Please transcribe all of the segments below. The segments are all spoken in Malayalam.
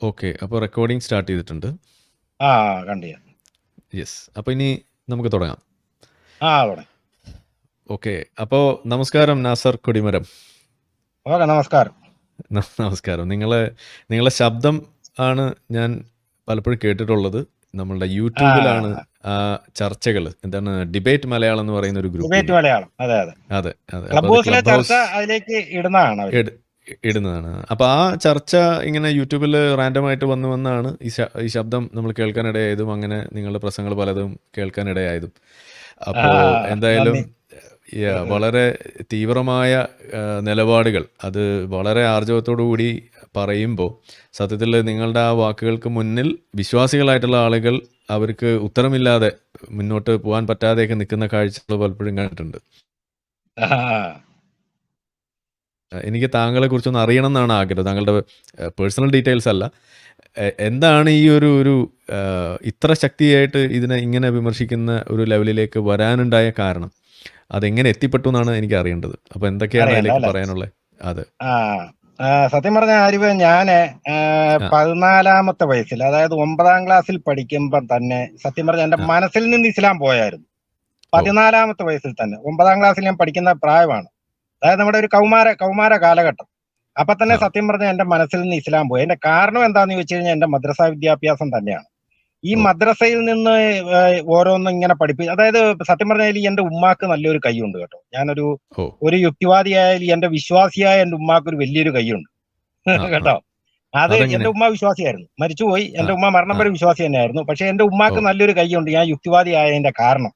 ഓക്കെ. അപ്പോൾ റെക്കോർഡിംഗ് സ്റ്റാർട്ട് ചെയ്തിട്ടുണ്ട്. ആ കണ്ടു ഞാൻ. യെസ്. അപ്പോൾ ഇനി നമുക്ക് തുടങ്ങാം. അവിടെ ഓക്കെ. അപ്പോൾ നമസ്കാരം നാസർ കൊടിമരം. ഓക്കെ, നമസ്കാരം. നമസ്കാരം. നിങ്ങളെ ശബ്ദം ആണ് ഞാൻ പലപ്പോഴും കേട്ടിട്ടുള്ളത്. നമ്മളുടെ യൂട്യൂബിലാണ് ആ ചർച്ചകൾ, എന്താണ് ഡിബേറ്റ് മലയാളം എന്ന് പറയുന്ന ഒരു ഗ്രൂപ്പ്. ഡിബേറ്റ് മലയാളം, അതെ അതെ. അതെ അതെ. ക്ലബ് ഹൗസിലെ ചർച്ച അതിലേക്ക് ഇടുന്നതാണ് അവര്. ഇടുന്നതാണ്. അപ്പോൾ ആ ചർച്ച ഇങ്ങനെ യൂട്യൂബിൽ റാൻഡമായിട്ട് വന്നാണ് ഈ ശബ്ദം നമ്മൾ കേൾക്കാനിടയായതും അങ്ങനെ നിങ്ങളുടെ പ്രസംഗങ്ങൾ പലതും കേൾക്കാനിടയായതും. അപ്പോൾ എന്തായാലും വളരെ തീവ്രമായ നിലപാടുകൾ അത് വളരെ ആർജവത്തോടു കൂടി പറയുമ്പോൾ സത്യത്തിൽ നിങ്ങളുടെ ആ വാക്കുകൾക്ക് മുന്നിൽ വിശ്വാസികളായിട്ടുള്ള ആളുകൾ അവർക്ക് ഉത്തരമില്ലാതെ മുന്നോട്ട് പോകാൻ പറ്റാതെയൊക്കെ നിൽക്കുന്ന കാഴ്ചകൾ പലപ്പോഴും കണ്ടിട്ടുണ്ട്. എനിക്ക് താങ്കളെ കുറിച്ചൊന്ന് അറിയണം എന്നാണ് ആഗ്രഹം. താങ്കളുടെ പേഴ്സണൽ ഡീറ്റെയിൽസ് അല്ല, എന്താണ് ഈ ഒരു ഇത്ര ശക്തിയായിട്ട് ഇതിനെ ഇങ്ങനെ വിമർശിക്കുന്ന ഒരു ലെവലിലേക്ക് വരാനുണ്ടായ കാരണം? അതെങ്ങനെ എത്തിപ്പെട്ടു എന്നാണ് എനിക്ക് അറിയേണ്ടത്. അപ്പൊ എന്തൊക്കെയാണ് അതിലേക്ക് പറയാനുള്ളത്? അതെ, സത്യം പറഞ്ഞ ആരിവ്, ഞാന് 14-ാമത്തെ വയസ്സിൽ, അതായത് 9ാം ക്ലാസ്സിൽ പഠിക്കുമ്പോൾ തന്നെ സത്യം പറഞ്ഞ എന്റെ മനസ്സിൽ നിന്ന് ഇസ്ലാം പോയായിരുന്നു. 14-ാമത്തെ വയസ്സിൽ തന്നെ, 9ാം ക്ലാസ്സിൽ ഞാൻ പഠിക്കുന്ന പ്രായമാണ്. അതായത് നമ്മുടെ ഒരു കൗമാര കാലഘട്ടം. അപ്പൊ തന്നെ സത്യം പറഞ്ഞ എന്റെ മനസ്സിൽ നിന്ന് ഇസ്ലാം പോയി. എന്റെ കാരണം എന്താന്ന് ചോദിച്ചു കഴിഞ്ഞാൽ എന്റെ മദ്രസ വിദ്യാഭ്യാസം തന്നെയാണ്. ഈ മദ്രസയിൽ നിന്ന് ഓരോന്നും ഇങ്ങനെ അതായത് സത്യം പറഞ്ഞാൽ എന്റെ ഉമ്മാക്ക് നല്ലൊരു കൈയുണ്ട് കേട്ടോ. ഞാനൊരു യുക്തിവാദിയായാലും എന്റെ വിശ്വാസിയായ എന്റെ ഉമ്മാക്ക് ഒരു വലിയൊരു കൈയുണ്ട് കേട്ടോ. അത് എന്റെ ഉമ്മ വിശ്വാസിയായിരുന്നു, മരിച്ചുപോയി. എന്റെ ഉമ്മ മരണം വരെ വിശ്വാസി തന്നെയായിരുന്നു. പക്ഷെ എന്റെ ഉമ്മാക്ക് നല്ലൊരു കൈയുണ്ട്, ഞാൻ യുക്തിവാദിയായതിന്റെ കാരണം.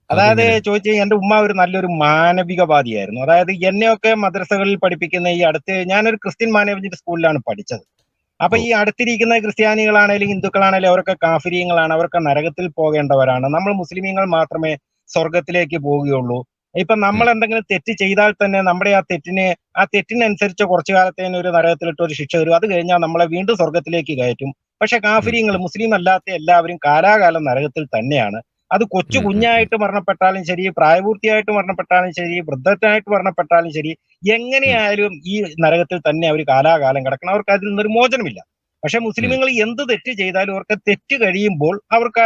അതായത് ചോദിച്ചു, എന്റെ ഉമ്മ ഒരു നല്ലൊരു മാനവികവാദിയായിരുന്നു. അതായത് എന്നെയൊക്കെ മദ്രസകളിൽ പഠിപ്പിക്കുന്ന ഈ ഞാനൊരു ക്രിസ്ത്യൻ മാനേജ്മെന്റ് സ്കൂളിലാണ് പഠിച്ചത്. അപ്പൊ ഈ അടുത്തിരിക്കുന്ന ക്രിസ്ത്യാനികളാണേലും ഹിന്ദുക്കളാണേലും അവരൊക്കെ കാഫിര്യങ്ങളാണ്, അവരൊക്കെ നരകത്തിൽ പോകേണ്ടവരാണ്. നമ്മൾ മുസ്ലിമീങ്ങൾ മാത്രമേ സ്വർഗത്തിലേക്ക് പോവുകയുള്ളൂ. ഇപ്പൊ നമ്മൾ എന്തെങ്കിലും തെറ്റ് ചെയ്താൽ തന്നെ നമ്മുടെ ആ തെറ്റിനനുസരിച്ച് കുറച്ചു കാലത്തേന് ഒരു നരകത്തിലിട്ട് ഒരു ശിക്ഷ വരും. അത് കഴിഞ്ഞാൽ നമ്മളെ വീണ്ടും സ്വർഗത്തിലേക്ക് കയറ്റും. പക്ഷെ കാഫിര്യങ്ങൾ, മുസ്ലിം അല്ലാത്ത എല്ലാവരും കാലാകാലം നരകത്തിൽ തന്നെയാണ്. അത് കുഞ്ഞായിട്ട് മരണപ്പെട്ടാലും ശരി, പ്രായപൂർത്തിയായിട്ട് മരണപ്പെട്ടാലും ശരി, വൃദ്ധനായിട്ട് മരണപ്പെട്ടാലും ശരി, എങ്ങനെയായാലും ഈ നരകത്തിൽ തന്നെ അവർ കാലാകാലം കിടക്കണം. അവർക്ക് അതിൽ നിന്നൊരു മോചനമില്ല. പക്ഷെ മുസ്ലിമുകൾ എന്ത് തെറ്റ് ചെയ്താലും അവർക്ക് തെറ്റ് കഴിയുമ്പോൾ അവർക്ക് ആ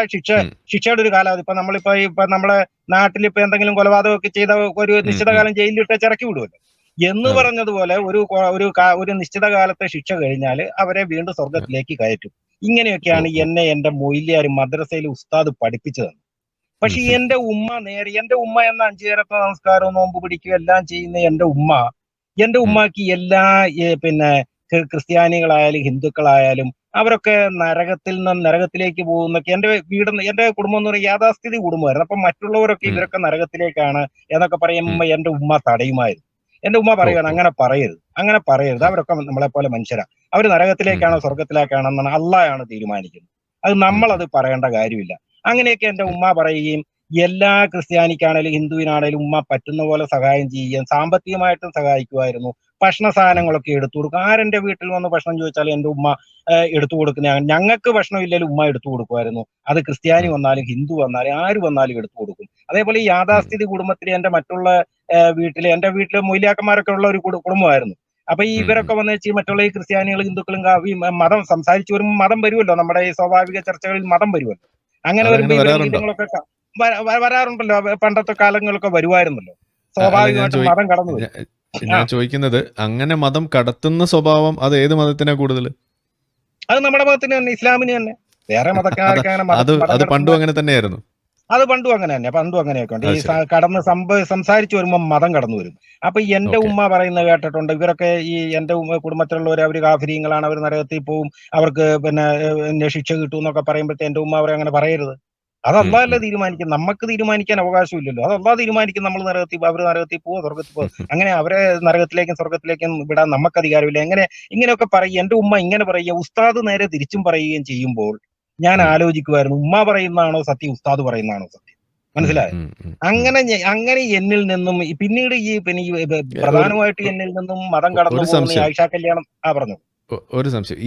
ശിക്ഷയുടെ ഒരു കാലാവധി, ഇപ്പൊ നമ്മളെ നാട്ടിൽ ഇപ്പൊ എന്തെങ്കിലും കൊലപാതകമൊക്കെ ചെയ്ത ഒരു നിശ്ചിത കാലം ജയിലിലിട്ട് ചിറക്കി വിടുമല്ലോ എന്ന് പറഞ്ഞതുപോലെ ഒരു നിശ്ചിത കാലത്തെ ശിക്ഷ കഴിഞ്ഞാൽ അവരെ വീണ്ടും സ്വർഗത്തിലേക്ക് കയറ്റും. ഇങ്ങനെയൊക്കെയാണ് എന്നെ എന്റെ മൊയ്ലിയാർ മദ്രസയിൽ ഉസ്താദ് പഠിപ്പിച്ചത്. പക്ഷെ എന്റെ ഉമ്മ എന്ന 5 നേരത്തെ നമസ്കാരവും നോമ്പ് പിടിക്കുകയും എല്ലാം ചെയ്യുന്ന എന്റെ ഉമ്മക്ക് എല്ലാ ക്രിസ്ത്യാനികളായാലും ഹിന്ദുക്കളായാലും അവരൊക്കെ നരകത്തിലേക്ക് പോകുന്നൊക്കെ, എന്റെ കുടുംബം എന്ന് പറയുന്നത് യാഥാസ്ഥിതി കുടുംബമായിരുന്നു. അപ്പൊ മറ്റുള്ളവരൊക്കെ ഇവരൊക്കെ നരകത്തിലേക്കാണ് എന്നൊക്കെ പറയുമ്പോ എന്റെ ഉമ്മ തടയുമായിരുന്നു. എന്റെ ഉമ്മ പറയുകയാണ്, അങ്ങനെ പറയരുത്, അവരൊക്കെ നമ്മളെ പോലെ മനുഷ്യരാ, അവര് നരകത്തിലേക്കാണോ സ്വർഗത്തിലേക്കാണോ എന്നാണ് അള്ളാഹാണ് തീരുമാനിക്കുന്നത്, അത് നമ്മളത് പറയേണ്ട കാര്യമില്ല. അങ്ങനെയൊക്കെ എന്റെ ഉമ്മ പറയുകയും എല്ലാ ക്രിസ്ത്യാനിക്കാണേലും ഹിന്ദുവിനാണേലും ഉമ്മ പറ്റുന്ന പോലെ സഹായം ചെയ്യുകയും സാമ്പത്തികമായിട്ടും സഹായിക്കുമായിരുന്നു. ഭക്ഷണ സാധനങ്ങളൊക്കെ എടുത്തു കൊടുക്കും. ആരെന്റെ വീട്ടിൽ വന്ന് ഭക്ഷണം ചോദിച്ചാലും എന്റെ ഉമ്മ എടുത്തു കൊടുക്കുന്ന, ഞങ്ങൾക്ക് ഭക്ഷണം ഇല്ലെങ്കിലും ഉമ്മ എടുത്തു കൊടുക്കുമായിരുന്നു. അത് ക്രിസ്ത്യാനി വന്നാലും ഹിന്ദു വന്നാലും ആര് വന്നാലും എടുത്തു കൊടുക്കും. അതേപോലെ ഈ യാഥാസ്ഥിതി കുടുംബത്തിൽ എന്റെ മറ്റുള്ള എന്റെ വീട്ടില് മൊയ്ലിയാക്കന്മാരൊക്കെ ഉള്ള ഒരു കുടുംബമായിരുന്നു. അപ്പൊ ഈ ഇവരൊക്കെ വന്ന് വെച്ച് മറ്റുള്ള ഈ ക്രിസ്ത്യാനികളും ഹിന്ദുക്കളും മതം സംസാരിച്ചു വരുമ്പോൾ മതം വരുമല്ലോ, നമ്മുടെ ഈ സ്വാഭാവിക ചർച്ചകളിൽ മതം വരുമല്ലോ. അങ്ങനെ വരുമ്പോൾ ഇവരൊക്കെ വരാറുണ്ടല്ലോ, പണ്ടത്തെ കാലങ്ങളൊക്കെ വരുമായിരുന്നല്ലോ. സ്വാഭാവികമായിട്ടും മതം കടന്നു വരും. ഞാൻ ചോദിക്കുന്നത്, അങ്ങനെ മതം കടത്തുന്ന സ്വഭാവം അത് ഏത് മതത്തിനാ കൂടുതൽ? അത് നമ്മുടെ മതത്തിന് തന്നെ, ഇസ്ലാമിന് തന്നെ. വേറെ മതക്കാർക്ക് അത് പണ്ടും അങ്ങനെ തന്നെയായിരുന്നു. അത് പണ്ടും അങ്ങനെ തന്നെ, പണ്ടും അങ്ങനെയൊക്കെ ഉണ്ട്. ഈ കടന്ന് സംസാരിച്ചു വരുമ്പോൾ മതം കടന്നു വരും. അപ്പൊ എന്റെ ഉമ്മ പറയുന്നത് കേട്ടിട്ടുണ്ട്, ഇവരൊക്കെ ഈ എന്റെ കുടുംബത്തിലുള്ളവർ അവര് കാഫിര്യങ്ങളാണ്, അവർ നരകത്തിൽ പോവും, അവർക്ക് ശിക്ഷ കിട്ടും എന്നൊക്കെ പറയുമ്പോഴത്തെ എന്റെ ഉമ്മ അവരെ അങ്ങനെ പറയരുത്. അത് അള്ളാഹല്ലേ തീരുമാനിക്കും, നമുക്ക് തീരുമാനിക്കാൻ അവകാശമില്ലല്ലോ. അത് അള്ളാഹ് തീരുമാനിക്കും, നമ്മൾ അവര് നരകത്തിൽ പോവോ സ്വർഗത്തിൽ പോവോ, അങ്ങനെ അവരെ നരകത്തിലേക്കും സ്വർഗത്തിലേക്കും വിടാൻ നമുക്ക് അധികാരമില്ല. ഇങ്ങനെയൊക്കെ പറയും എന്റെ ഉമ്മ, ഇങ്ങനെ പറയുക. ഉസ്താദ് നേരെ തിരിച്ചും പറയുകയും ചെയ്യുമ്പോൾ ഞാൻ ആലോചിക്കുമായിരുന്നു, ഉമ്മ പറയുന്നതാണോ സത്യം, ഉസ്താദ് പറയുന്നതാണോ സത്യം? മനസ്സിലായോ? അങ്ങനെ എന്നിൽ നിന്നും പിന്നീട് ഈ പ്രധാനമായിട്ട് എന്നിൽ നിന്നും മതം കടന്നു പോകുന്ന ആയിഷ കല്യാണം പറഞ്ഞു. ഒരു സംശയം,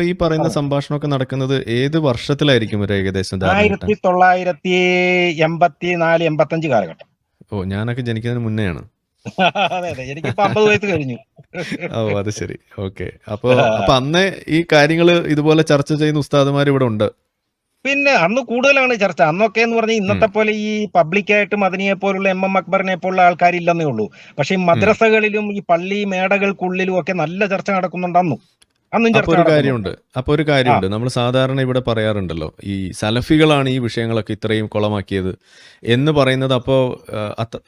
ഈ പറയുന്ന സംഭാഷണമൊക്കെ നടക്കുന്നത് ഏത് വർഷത്തിലായിരിക്കും ഒരു ഏകദേശം? 1984-85 കാലഘട്ടം. ഞാനൊക്കെ ജനിക്കുന്നതിന് മുന്നെയാണ്. അതെ അതെ, എനിക്കിപ്പോ 50 വയസ്സ് കഴിഞ്ഞു. ഓ അത് ശരി. ഓക്കെ. അപ്പൊ അന്നേ ഈ കാര്യങ്ങൾ ഇതുപോലെ ചർച്ച ചെയ്യുന്ന ഉസ്താദുമാർ ഇവിടെ ഉണ്ട്. പിന്നെ അന്ന് കൂടുതലാണ് ചർച്ച. അന്നൊക്കെ എന്ന് പറഞ്ഞാൽ ഉം, ഇന്നത്തെ പോലെ ഈ പബ്ലിക്കായിട്ട് മദനിയെ പോലുള്ള എം അക്ബറിനെ പോലുള്ള ആൾക്കാരില്ലെന്നേ ഉള്ളൂ. പക്ഷെ ഈ ഉം. മദ്രസകളിലും ഈ പള്ളി മേടകൾക്കുള്ളിലും ഒക്കെ നല്ല ചർച്ച നടക്കുന്നുണ്ട് അന്നും. അന്നും അപ്പൊ ചർച്ച ഒരു നടക്കുന്നുണ്ട്. കാര്യമുണ്ട്. അപ്പൊ ഒരു ആ കാര്യമുണ്ട്. നമ്മൾ സാധാരണ ഇവിടെ പറയാറുണ്ടല്ലോ, ഈ സലഫികളാണ് ഈ വിഷയങ്ങളൊക്കെ ഇത്രയും കുളമാക്കിയത് എന്ന് പറയുന്നത്. അപ്പോ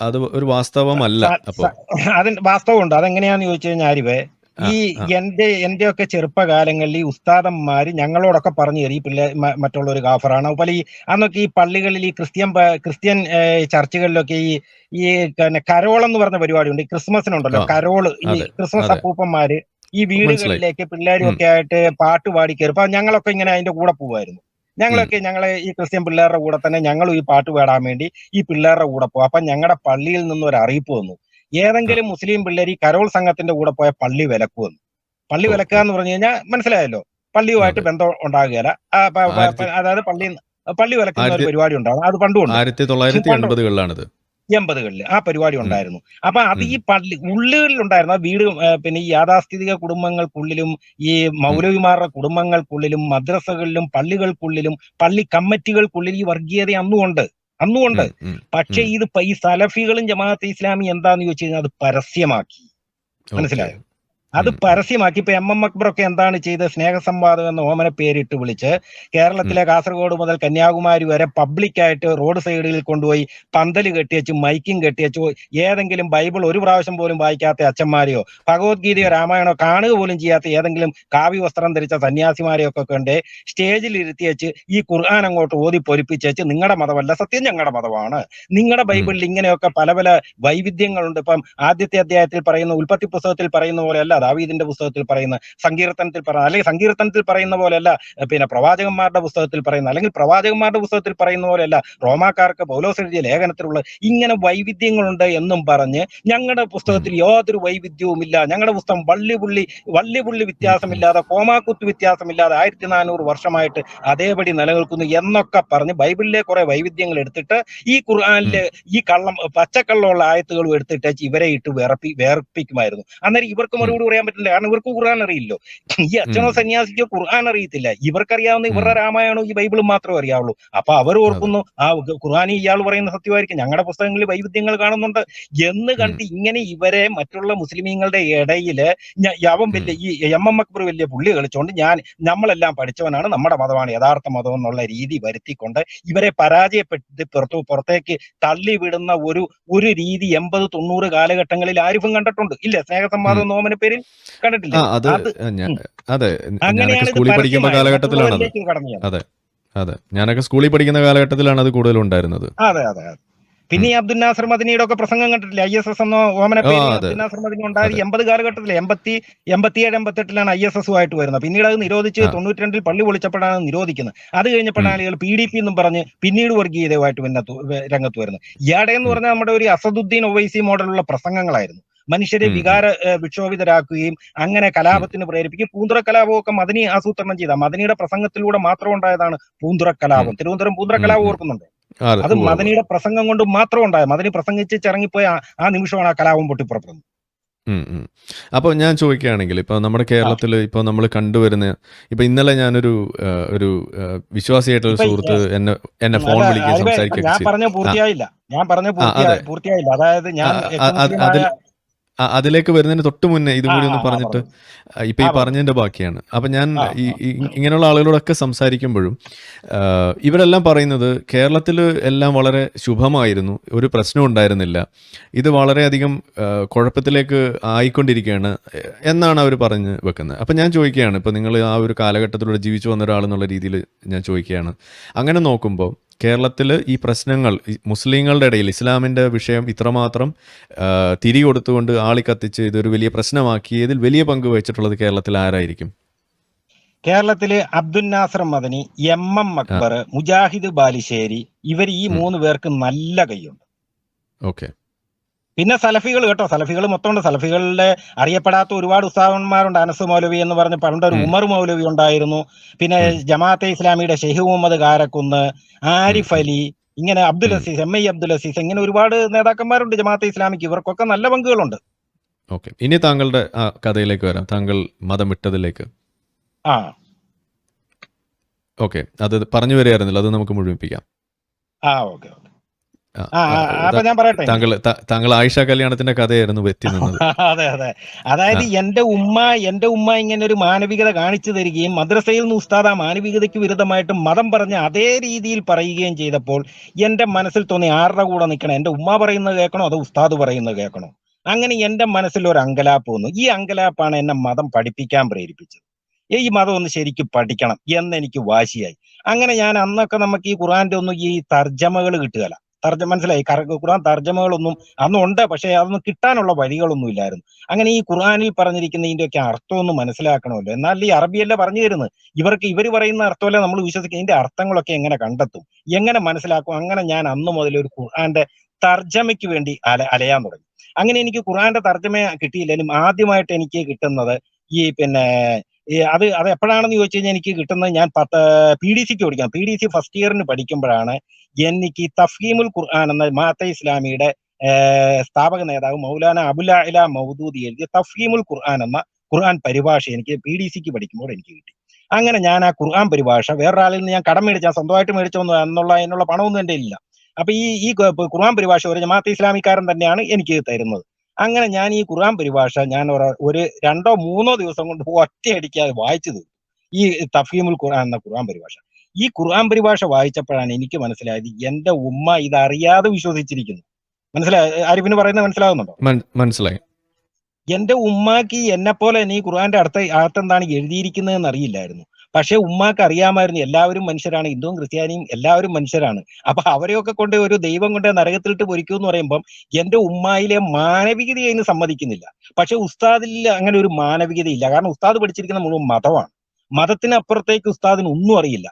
അത് ഒരു വാസ്തവമല്ല. സ- അപ്പോ സ- അതിന് വാസ്തവമുണ്ട്. അതെങ്ങനെയാന്ന് ചോദിച്ചു കഴിഞ്ഞാൽ ആരിവേ, ആ ഈ ആ എന്റെയൊക്കെ ചെറുപ്പകാലങ്ങളിൽ ഈ ഉസ്താദന്മാര് ഞങ്ങളോടൊക്കെ പറഞ്ഞു തരും ഈ മറ്റുള്ള ഒരു കാഫറാണ്. അതുപോലെ ഈ അന്നൊക്കെ ഈ പള്ളികളിൽ ഈ ക്രിസ്ത്യൻ ചർച്ചുകളിലൊക്കെ ഈ പിന്നെ കരോൾ എന്ന് പറഞ്ഞ പരിപാടിയുണ്ട്. ഈ ക്രിസ്മസിനുണ്ടല്ലോ ആ കരോള്, ഈ അതെ ക്രിസ്മസ് അതെ അപ്പൂപ്പന്മാര് ഈ മനസ്സിലായി. വീടുകളിലേക്ക് പിള്ളേരും ഉം, ഒക്കെ ആയിട്ട് പാട്ട് പാടി കയറും. അപ്പൊ ഞങ്ങളൊക്കെ ഇങ്ങനെ അതിന്റെ കൂടെ പോവായിരുന്നു. ഉം, ഞങ്ങളെ ഈ ക്രിസ്ത്യൻ പിള്ളേരുടെ കൂടെ തന്നെ ഞങ്ങളും ഈ പാട്ട് പാടാൻ വേണ്ടി ഈ പിള്ളേരുടെ കൂടെ പോകും. അപ്പൊ ഞങ്ങളുടെ പള്ളിയിൽ നിന്ന് ഒരു അറിയിപ്പ് വന്നു, ആ ഏതെങ്കിലും മുസ്ലിം പിള്ളേർ ഈ കരോൾ സംഘത്തിന്റെ കൂടെ പോയ പള്ളി വിലക്കുവന്നു. പള്ളി ഓ വിലക്കുക ഓ എന്ന് പറഞ്ഞു കഴിഞ്ഞാൽ മനസ്സിലായല്ലോ, പള്ളിയുമായിട്ട് അതെ. ബന്ധം ഉണ്ടാകുകയില്ല. ആയിരത്തി അതായത് പള്ളി വിലക്കുന്ന ഒരു ആയിരത്തി പരിപാടി ഉണ്ടാകും. അത് പണ്ടുണ്ട്. പണ്ട് 1980-കളിലാണിത്. 80-കളിൽ ആ പരിപാടി ഉം, ഉണ്ടായിരുന്നു. അപ്പൊ അത് ഉം, ഈ പള്ളി ഉള്ളുകളിലുണ്ടായിരുന്നു. ആ വീട് പിന്നെ ഈ യാഥാസ്ഥിതിക കുടുംബങ്ങൾക്കുള്ളിലും ഈ ഉം, മൗലവിമാരുടെ കുടുംബങ്ങൾക്കുള്ളിലും മദ്രസകളിലും പള്ളികൾക്കുള്ളിലും പള്ളി കമ്മിറ്റികൾക്കുള്ളിൽ ഈ വർഗീയത അന്നുമുണ്ട്. ഉം, ഉം, പക്ഷെ ഉം. ഈ സലഫികളും ജമാഅത്തെ ഇസ്ലാമി എന്താന്ന് ചോദിച്ചു കഴിഞ്ഞാൽ അത് പരസ്യമാക്കി. ഓക്കെ. മനസ്സിലായോ? അത് ഉം, ഉം, പരസ്യമാക്കി. ഇപ്പൊ അക്ബറൊക്കെ എന്താണ് ചെയ്തത്? സ്നേഹസംവാദം എന്ന ഓമന പേരിട്ട് വിളിച്ച് ഉം, കേരളത്തിലെ കാസർഗോഡ് മുതൽ കന്യാകുമാരി വരെ പബ്ലിക്കായിട്ട് റോഡ് സൈഡിൽ കൊണ്ടുപോയി പന്തല് കെട്ടിവെച്ച് മൈക്കും കെട്ടിവെച്ച് ഏതെങ്കിലും ബൈബിൾ ഒരു പ്രാവശ്യം പോലും വായിക്കാത്ത അച്ഛന്മാരെയോ ഭഗവത്ഗീതയോ ഉം, രാമായണോ കാണുക പോലും ചെയ്യാത്ത ഏതെങ്കിലും കാവ്യ വസ്ത്രം ധരിച്ച സന്യാസിമാരെയോ ഒക്കെ കൊണ്ട് സ്റ്റേജിൽ ഇരുത്തി വെച്ച് ഈ ഖുർആൻ അങ്ങോട്ട് ഓതി പൊലിപ്പിച്ച് നിങ്ങളുടെ മതമല്ല സത്യം, ഞങ്ങളുടെ മതമാണ്, നിങ്ങളുടെ ഉം, ബൈബിളിൽ ഇങ്ങനെയൊക്കെ പല പല വൈവിധ്യങ്ങളുണ്ട്. ഇപ്പം ആദ്യത്തെ അധ്യായത്തിൽ പറയുന്ന, ഉൽപ്പത്തി പുസ്തകത്തിൽ പറയുന്ന പോലെയല്ല ദാവീദിന്റെ പുസ്തകത്തിൽ പറയുന്ന, സങ്കീർത്തനത്തിൽ പറയുന്ന, അല്ലെങ്കിൽ സങ്കീർത്തനത്തിൽ പറയുന്ന പോലെയല്ല പിന്നെ പ്രവാചകന്മാരുടെ പുസ്തകത്തിൽ പറയുന്ന, അല്ലെങ്കിൽ പ്രവാചകന്മാരുടെ പുസ്തകത്തിൽ പറയുന്ന പോലെയല്ല റോമാക്കാർക്ക് പൗലോസ് എഴുതിയ ലേഖനത്തിലുള്ള ഇങ്ങനെ വൈവിധ്യങ്ങളുണ്ട് എന്നും പറഞ്ഞ് ഞങ്ങളുടെ ഉം, പുസ്തകത്തിൽ യാതൊരു വൈവിധ്യവുമില്ല, ഞങ്ങളുടെ പുസ്തകം വള്ളി ഉം, ഉം, വ്യത്യാസമില്ലാതെ കോമാക്കുത്ത് വ്യത്യാസമില്ലാതെ 1400 വർഷമായിട്ട് അതേപടി നിലനിൽക്കുന്നു എന്നൊക്കെ പറഞ്ഞ് ബൈബിളിലെ കുറെ വൈവിധ്യങ്ങൾ എടുത്തിട്ട് ഈ ഉം, ഖുർആനിലെ ഈ പച്ചക്കള്ളമുള്ള ആയത്തുകളും എടുത്തിട്ട് ഇവരെ ഇട്ട് വേർപ്പിക്കുമായിരുന്നു. അന്നേരം ഇവർക്ക് ഉം, മറുപടി പറയാൻ പറ്റില്ല, കാരണം ഇവർക്ക് ഖുർആൻ അറിയില്ലോ. ഈ ഉം, അച്ഛനോ സന്യാസിക്കോ ഖുർആൻ അറിയത്തില്ല. ഇവർക്കറിയാവുന്ന ഉം. ഇവരുടെ രാമായണവും ഈ ബൈബിളും മാത്രമേ അറിയാവുള്ളൂ. അപ്പൊ അവർ അതെ. ഓർക്കുന്നു ആ ഖുർആൻ ഇയാൾ പറയുന്ന സത്യമായിരിക്കും, ഞങ്ങളുടെ പുസ്തകങ്ങളിൽ വൈവിധ്യങ്ങൾ കാണുന്നുണ്ട് എന്ന് ഉം, കണ്ട് ഇങ്ങനെ ഇവരെ മറ്റുള്ള മുസ്ലിമീങ്ങളുടെ ഇടയില് അവൻ ഉം, വലിയ ഈ അക്ബർ വലിയ പുള്ളി കളിച്ചുകൊണ്ട് നമ്മളെല്ലാം പഠിച്ചവനാണ്, നമ്മുടെ മതമാണ് യഥാർത്ഥ മതം എന്നുള്ള രീതി വരുത്തിക്കൊണ്ട് ഇവരെ പരാജയപ്പെട്ട് പുറത്തേക്ക് തള്ളിവിടുന്ന ഒരു രീതി 80-90 കാലഘട്ടങ്ങളിൽ ആരിഫും കണ്ടിട്ടുണ്ട് ഇല്ല? ഉം. സ്നേഹസംവാദം എന്ന ഓമന പേരിൽ കണ്ടിട്ടില്ലേ? അത് അത് ഞാ ഉം. അതെ. ഞാനൊക്കെ അങ്ങനെയാണ് ഇത് സ്കൂളിൽ പഠിക്കുമ്പോ പരസ്യമായത്, കാലഘട്ടത്തിലാണത്. മറ്റുള്ളവരിലേക്ക് കടന്നു ചെന്നത്. അതെ. അതെ. ഞാനൊക്കെ സ്കൂളിൽ പഠിക്കുന്ന കാലഘട്ടത്തിലാണ് അത് കൂടുതലും ഉണ്ടായിരുന്നത്. അതെ അതെ അതെ. പിന്നെ ഉം. ഈ അബ്ദുൽ നാസർ മദനിയുടെ ഒക്കെ പ്രസംഗം കണ്ടിട്ടില്ലേ? ISS എന്ന ഓമന ആ പേരിൽ അതെ. അബ്ദുൽ നാസർ മദനി ഉണ്ടായത് അതെ. 80 കാലഘട്ടത്തില്. 87, 88 ISS വരുന്നത്. പിന്നീട് അത് നിരോധിച്ച് ആ. 92 പള്ളി പൊളിച്ചപ്പോഴാണ് നിരോധിക്കുന്നത്. അത് ഉം. കഴിഞ്ഞപ്പോഴാണ് ഇയാൾ PDP എന്നും പറഞ്ഞ് പിന്നീട് വർഗീയതയുമായിട്ട് രംഗത്ത് വരുന്നത്. ഇയാടെ എന്ന് ഉം. പറഞ്ഞാൽ നമ്മുടെ ഒരു അസദുദ്ദീൻ ഒവൈസി മോഡലുള്ള പ്രസംഗങ്ങളായിരുന്നു. മനുഷ്യരെ ഉം. ഉം. വിക്ഷോഭിതരാക്കുകയും അങ്ങനെ ഉം. കലാപത്തിന് പ്രേരിപ്പിക്കും. പൂന്തുറ കലാപമൊക്കെ മദനി ആസൂത്രണം ചെയ്ത, മദനിയുടെ പ്രസംഗത്തിലൂടെ മാത്രം ഉണ്ടായതാണ് പൂന്തുറ ഉം. കലാപം. തിരുവനന്തപുരം പൂന്തുറ ഉം. കലാപം ഉം. ഓർക്കുന്നുണ്ടോ? അതെ. അത് ഉവ്വ് ഉവ്വ്. മദനിയുടെ പ്രസംഗം കൊണ്ട് മാത്രം ഉണ്ടായത്. മദനി പ്രസംഗിച്ച് ഇറങ്ങിപ്പോയ ആ നിമിഷമാണ് ആ കലാപം പൊട്ടിപ്പുറപ്പെടുന്നത്. ഉം. ഉം. അപ്പോൾ ഞാൻ ചോദിക്കുകയാണെങ്കിൽ, ഇപ്പോൾ നമ്മുടെ ആ കേരളത്തിൽ ഇപ്പോൾ നമ്മൾ കണ്ടുവരുന്ന, ഇപ്പോൾ ഇന്നലെ ഞാനൊരു ഒരു വിശ്വാസിയായിട്ടൊരു ഇപ്പൊ സുഹൃത്ത് എന്നെ എന്നെ അല്ല ഫോൺ വിളിക്കുകയും ആരിഫേ, ഇപ്പൊ സംസാരിക്കുകയൊക്കെ ഞാൻ ചെയ്തു. പറഞ്ഞ ആ പൂർത്തിയായില്ല. ആ അതെ. പൂർത്തിയായില്ല. അതായത് ആ, ഞാൻ ആ, എക്സ് അത് മുസ്ലിമായ അതിൽ അതിലേക്ക് വരുന്നതിന് തൊട്ട് മുന്നേ ഇതും കൂടി ഒന്ന് പറഞ്ഞിട്ട്, പറഞ്ഞു. ഇപ്പൊ ഈ പറഞ്ഞു. പറഞ്ഞതിന്റെ ബാക്കിയാണ്. അപ്പൊ ഞാൻ ആ ഈ ഇങ്ങനെയുള്ള ആളുകളോടൊക്കെ സംസാരിക്കുമ്പോഴും ഇവരെല്ലാം പറയുന്നത് കേരളത്തിൽ എല്ലാം വളരെ ശുഭമായിരുന്നു, ഒരു പ്രശ്നം ഉണ്ടായിരുന്നില്ല, ഇത് വളരെയധികം കുഴപ്പത്തിലേക്ക് ആയിക്കൊണ്ടിരിക്കുകയാണ് എന്നാണ് അവർ പറഞ്ഞ് വെക്കുന്നത്. അപ്പം ഞാൻ ചോദിക്കുകയാണ്, ഇപ്പോൾ നിങ്ങൾ ആ ഒരു കാലഘട്ടത്തിലൂടെ ജീവിച്ചു വന്ന ഒരാളെന്നുള്ള രീതിയിൽ ഞാൻ ചോദിക്കുകയാണ്, അങ്ങനെ നോക്കുമ്പോൾ കേരളത്തിൽ ഈ പ്രശ്നങ്ങൾ മുസ്ലിങ്ങളുടെ ഇടയിൽ ഇസ്ലാമിൻ്റെ വിഷയം ഇത്രമാത്രം തിരികൊടുത്തുകൊണ്ട് ആളിക്കത്തിച്ച് ഇതൊരു വലിയ പ്രശ്നമാക്കിയതിൽ വലിയ പങ്ക് വഹിച്ചിട്ടുള്ളത് കേരളത്തിൽ ആരായിരിക്കും? കേരളത്തില് അബ്ദുൽ നാസർ മദനി, ആ. അക്ബർ, മുജാഹിദ് ബാലുശ്ശേരി, ഇവർ ഈ ഉം. 3 പേർക്ക് നല്ല കൈയുണ്ട്. ഓക്കെ. പിന്നെ സലഫികൾ കേട്ടോ, സലഫികൾ മൊത്തമുണ്ട്. സലഫികളിലെ അറിയപ്പെടാത്ത ഒരുപാട് ഉസ്താദന്മാരുണ്ട്. അനസ് മൗലവി എന്ന് പറഞ്ഞ് പണ്ടൊരു ഉം. ഉമർ മൗലവി ഉണ്ടായിരുന്നു. പിന്നെ ഉം. ജമാഅത്തെ ഇസ്ലാമിയുടെ ഷെയ്ഖ് മുഹമ്മദ് കാരക്കുന്ന്, ഉം. ആരിഫ് ഉം. അലി, ഇങ്ങനെ അബ്ദുൽ ഉം. അസീസ്, MI അബ്ദുൽ അസീസ്, ഇങ്ങനെ ഒരുപാട് നേതാക്കന്മാരുണ്ട് ജമാഅത്തെ ഇസ്ലാമിക്ക്. ഇവർക്കൊക്കെ നല്ല പങ്കുകളുണ്ട്. ഓക്കെ, ഇനി താങ്കളുടെ ആ കഥയിലേക്ക് വരാം. താങ്കൾ മതം വിട്ടതിലേക്ക്. ആ ഓക്കെ, അത് പറഞ്ഞു വരികയായിരുന്നില്ല, അത് നമുക്ക് മുഴുമിപ്പിക്കാം. ഓക്കെ. ആ, അപ്പൊ ഞാൻ പറയട്ടെ. താങ്കൾ ആയിഷ കല്യാണത്തിന്റെ കഥയായിരുന്നു എത്തി നിന്നത്. അതെ. അതായത് എന്റെ ഉമ്മ ഇങ്ങനെ ഒരു മാനവികത കാണിച്ചു തരികയും മദ്രസയിൽ നിന്ന് ഉസ്താദ് ആ മാനവികതയ്ക്ക് വിരുദ്ധമായിട്ട് മതം പറഞ്ഞ് അതേ രീതിയിൽ പറയുകയും ചെയ്തപ്പോൾ എന്റെ മനസ്സിൽ തോന്നി, ആരുടെ കൂടെ നിൽക്കണം, എന്റെ ഉമ്മ പറയുന്നത് കേൾക്കണോ അതോ ഉസ്താദ് പറയുന്നത് കേൾക്കണോ? അങ്ങനെ എന്റെ മനസ്സിൽ ഒരു അങ്കലാപ്പ് വന്നു. ഈ അങ്കലാപ്പാണ് എന്നെ മതം പഠിപ്പിക്കാൻ പ്രേരിപ്പിച്ചത്. ഈ മതം ഒന്ന് ശരിക്കും പഠിക്കണം എന്നെനിക്ക് വാശിയായി. അങ്ങനെ ഞാൻ അന്നൊക്കെ നമുക്ക് ഈ ഖുർആന്റെ ഒന്നും ഈ തർജ്ജമകൾ കിട്ടുകയില്ല. മനസ്സിലായി, ഖുർആൻ തർജ്ജമകളൊന്നും അന്നുണ്ട്, പക്ഷെ അതൊന്നും കിട്ടാനുള്ള വഴികളൊന്നും ഇല്ലായിരുന്നു. അങ്ങനെ ഈ ഖുർആനിൽ പറഞ്ഞിരിക്കുന്ന ഇതിന്റെയൊക്കെ അർത്ഥമൊന്നും മനസ്സിലാക്കണമല്ലോ. എന്നാൽ ഈ അറബിയല്ല പറഞ്ഞു തരുന്നത്, ഇവർ പറയുന്ന അർത്ഥമല്ല നമ്മൾ വിശ്വസിക്കുക. ഇതിന്റെ അർത്ഥങ്ങളൊക്കെ എങ്ങനെ കണ്ടെത്തും, എങ്ങനെ മനസ്സിലാക്കും? അങ്ങനെ ഞാൻ അന്ന് മുതൽ ഒരു ഖുർആന്റെ തർജ്ജമയ്ക്ക് വേണ്ടി അലയാൻ തുടങ്ങി. അങ്ങനെ എനിക്ക് ഖുർആന്റെ തർജ്ജമ കിട്ടിയില്ലെങ്കിലും ആദ്യമായിട്ട് എനിക്ക് കിട്ടുന്നത് ഈ അത് എപ്പോഴാണെന്ന് ചോദിച്ചു കഴിഞ്ഞാൽ എനിക്ക് കിട്ടുന്നത്, ഞാൻ PDC പഠിക്കണം. PDC ഫസ്റ്റ് ഇയറിന് പഠിക്കുമ്പോഴാണ് എനിക്ക് തഫ്ഹീമുൽ ഖുർആൻ എന്ന ജമാഅത്തെ ഇസ്ലാമിയുടെ സ്ഥാപക നേതാവ് മൗലാന അബുൽ അഅ്ല മൗദൂദി എഴുതിയ തഫ്ഹീമുൽ ഖുർആൻ എന്ന ഖുർആൻ പരിഭാഷ എനിക്ക് PDC പഠിക്കുമ്പോൾ എനിക്ക് കിട്ടി. അങ്ങനെ ഞാൻ ആ ഖുർആൻ പരിഭാഷ വേറൊരാളിൽ നിന്ന് ഞാൻ കടം മേടിച്ചാൽ, സ്വന്തമായിട്ട് മേടിച്ചോന്നു അതിനുള്ള പണമൊന്നും എൻ്റെ ഇല്ല. അപ്പൊ ഈ ഖുർആൻ പരിഭാഷ ഒരു ജമാഅത്തെ ഇസ്ലാമിക്കാരൻ തന്നെയാണ് എനിക്ക് തരുന്നത്. അങ്ങനെ ഞാൻ ഈ ഖുർആൻ പരിഭാഷ ഞാൻ ഒരു 2-3 ദിവസം കൊണ്ട് ഒറ്റയടിക്കാതെ വായിച്ചു തീർന്നു, ഈ തഫ്ഹീമുൽ ഖുർആൻ എന്ന ഖുർആൻ പരിഭാഷ. ഈ ഖുർആൻ പരിഭാഷ വായിച്ചപ്പോഴാണ് എനിക്ക് മനസ്സിലായത് എന്റെ ഉമ്മ ഇതറിയാതെ വിശ്വസിച്ചിരിക്കുന്നു. ആരിഫിന് പറയുന്നത് മനസ്സിലാകുന്നുണ്ടോ? മനസ്സിലായി. എന്റെ ഉമ്മാക്ക് എന്നെ പോലെ തന്നെ ഈ ഖുർആന്റെ അകത്തെന്താണ് എഴുതിയിരിക്കുന്നതെന്ന് അറിയില്ലായിരുന്നു. പക്ഷെ ഉമ്മാക്ക് അറിയാമായിരുന്നു എല്ലാവരും മനുഷ്യരാണ്, ഹിന്ദുവും ക്രിസ്ത്യാനിയും എല്ലാവരും മനുഷ്യരാണ്. അപ്പൊ അവരെയൊക്കെ കൊണ്ട് ഒരു ദൈവം കൊണ്ട് നരകത്തിലിട്ട് പൊരിക്കൂ എന്ന് പറയുമ്പം എന്റെ ഉമ്മായിലെ മാനവികത അതിന് സമ്മതിക്കുന്നില്ല. പക്ഷെ ഉസ്താദിൽ അങ്ങനെ ഒരു മാനവികത ഇല്ല. കാരണം ഉസ്താദ് പഠിച്ചിരിക്കുന്ന മുഴുവൻ മതമാണ്. മതത്തിനപ്പുറത്തേക്ക് ഉസ്താദിന് ഒന്നും അറിയില്ല.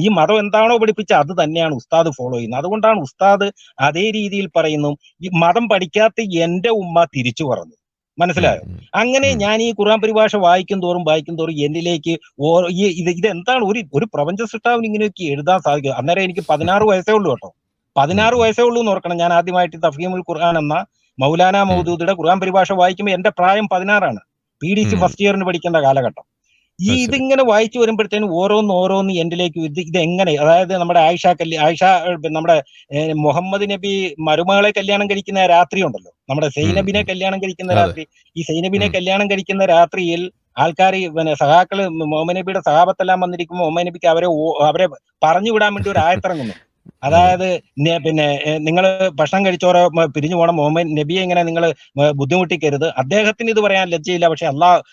ഈ മതം എന്താണോ പഠിപ്പിച്ച അത് തന്നെയാണ് ഉസ്താദ് ഫോളോ ചെയ്യുന്നത്. അതുകൊണ്ടാണ് ഉസ്താദ് അതേ രീതിയിൽ പറയുന്നു. ഈ മതം പഠിക്കാത്ത എന്റെ ഉമ്മ തിരിച്ചു പറഞ്ഞു. മനസ്സിലായോ? അങ്ങനെ ഞാൻ ഈ ഖുർആൻ പരിഭാഷ വായിക്കും തോറും എന്നിലേക്ക് ഇതെന്താണ് ഒരു പ്രപഞ്ച സൃഷ്ടാവിന് ഇങ്ങനെയൊക്കെ എഴുതാൻ സാധിക്കും. അന്നേരം എനിക്ക് 16 വയസ്സേ ഉള്ളൂ കേട്ടോ. 16 വയസ്സേ ഉള്ളൂ എന്ന് ഓർക്കണം. ഞാൻ ആദ്യമായിട്ട് തഫ്ഹീമുൽ ഖുർആൻ എന്ന മൗലാന മൗദൂദിയുടെ ഖുർആൻ പരിഭാഷ വായിക്കുമ്പോൾ എന്റെ പ്രായം 16 ആണ്. PDC ഫസ്റ്റ് ഇയറിന് പഠിക്കേണ്ട കാലഘട്ടം. ഇതിങ്ങനെ വായിച്ചു വരുമ്പോഴത്തേനും ഓരോന്ന് എന്റിലേക്ക് ഇതെങ്ങനെ, അതായത് നമ്മുടെ ആയിഷ നമ്മുടെ മുഹമ്മദ് നബി മരുമകളെ കല്യാണം കഴിക്കുന്ന രാത്രി ഉണ്ടല്ലോ, നമ്മുടെ സൈനബിനെ കല്യാണം കഴിക്കുന്ന രാത്രി. ഈ സൈനബിനെ കല്യാണം കഴിക്കുന്ന രാത്രിയിൽ ആൾക്കാർ സഹാക്കള് മുഹമ്മദ് നബിയുടെ സഹാബത്തെല്ലാം വന്നിരിക്കുമ്പോൾ മുഹമ്മദ് നബിക്ക് അവരെ പറഞ്ഞു വിടാൻ വേണ്ടി ഒരു ആയത്തിറങ്ങുന്നു. അതായത് നിങ്ങൾ ഭക്ഷണം കഴിച്ചോരോ പിരിഞ്ഞു പോകണം, മുഹമ്മദ് നബിയെ ഇങ്ങനെ നിങ്ങൾ ബുദ്ധിമുട്ടിക്കരുത്. അദ്ദേഹത്തിന് ഇത് പറയാൻ ലജ്ജയില്ല, പക്ഷെ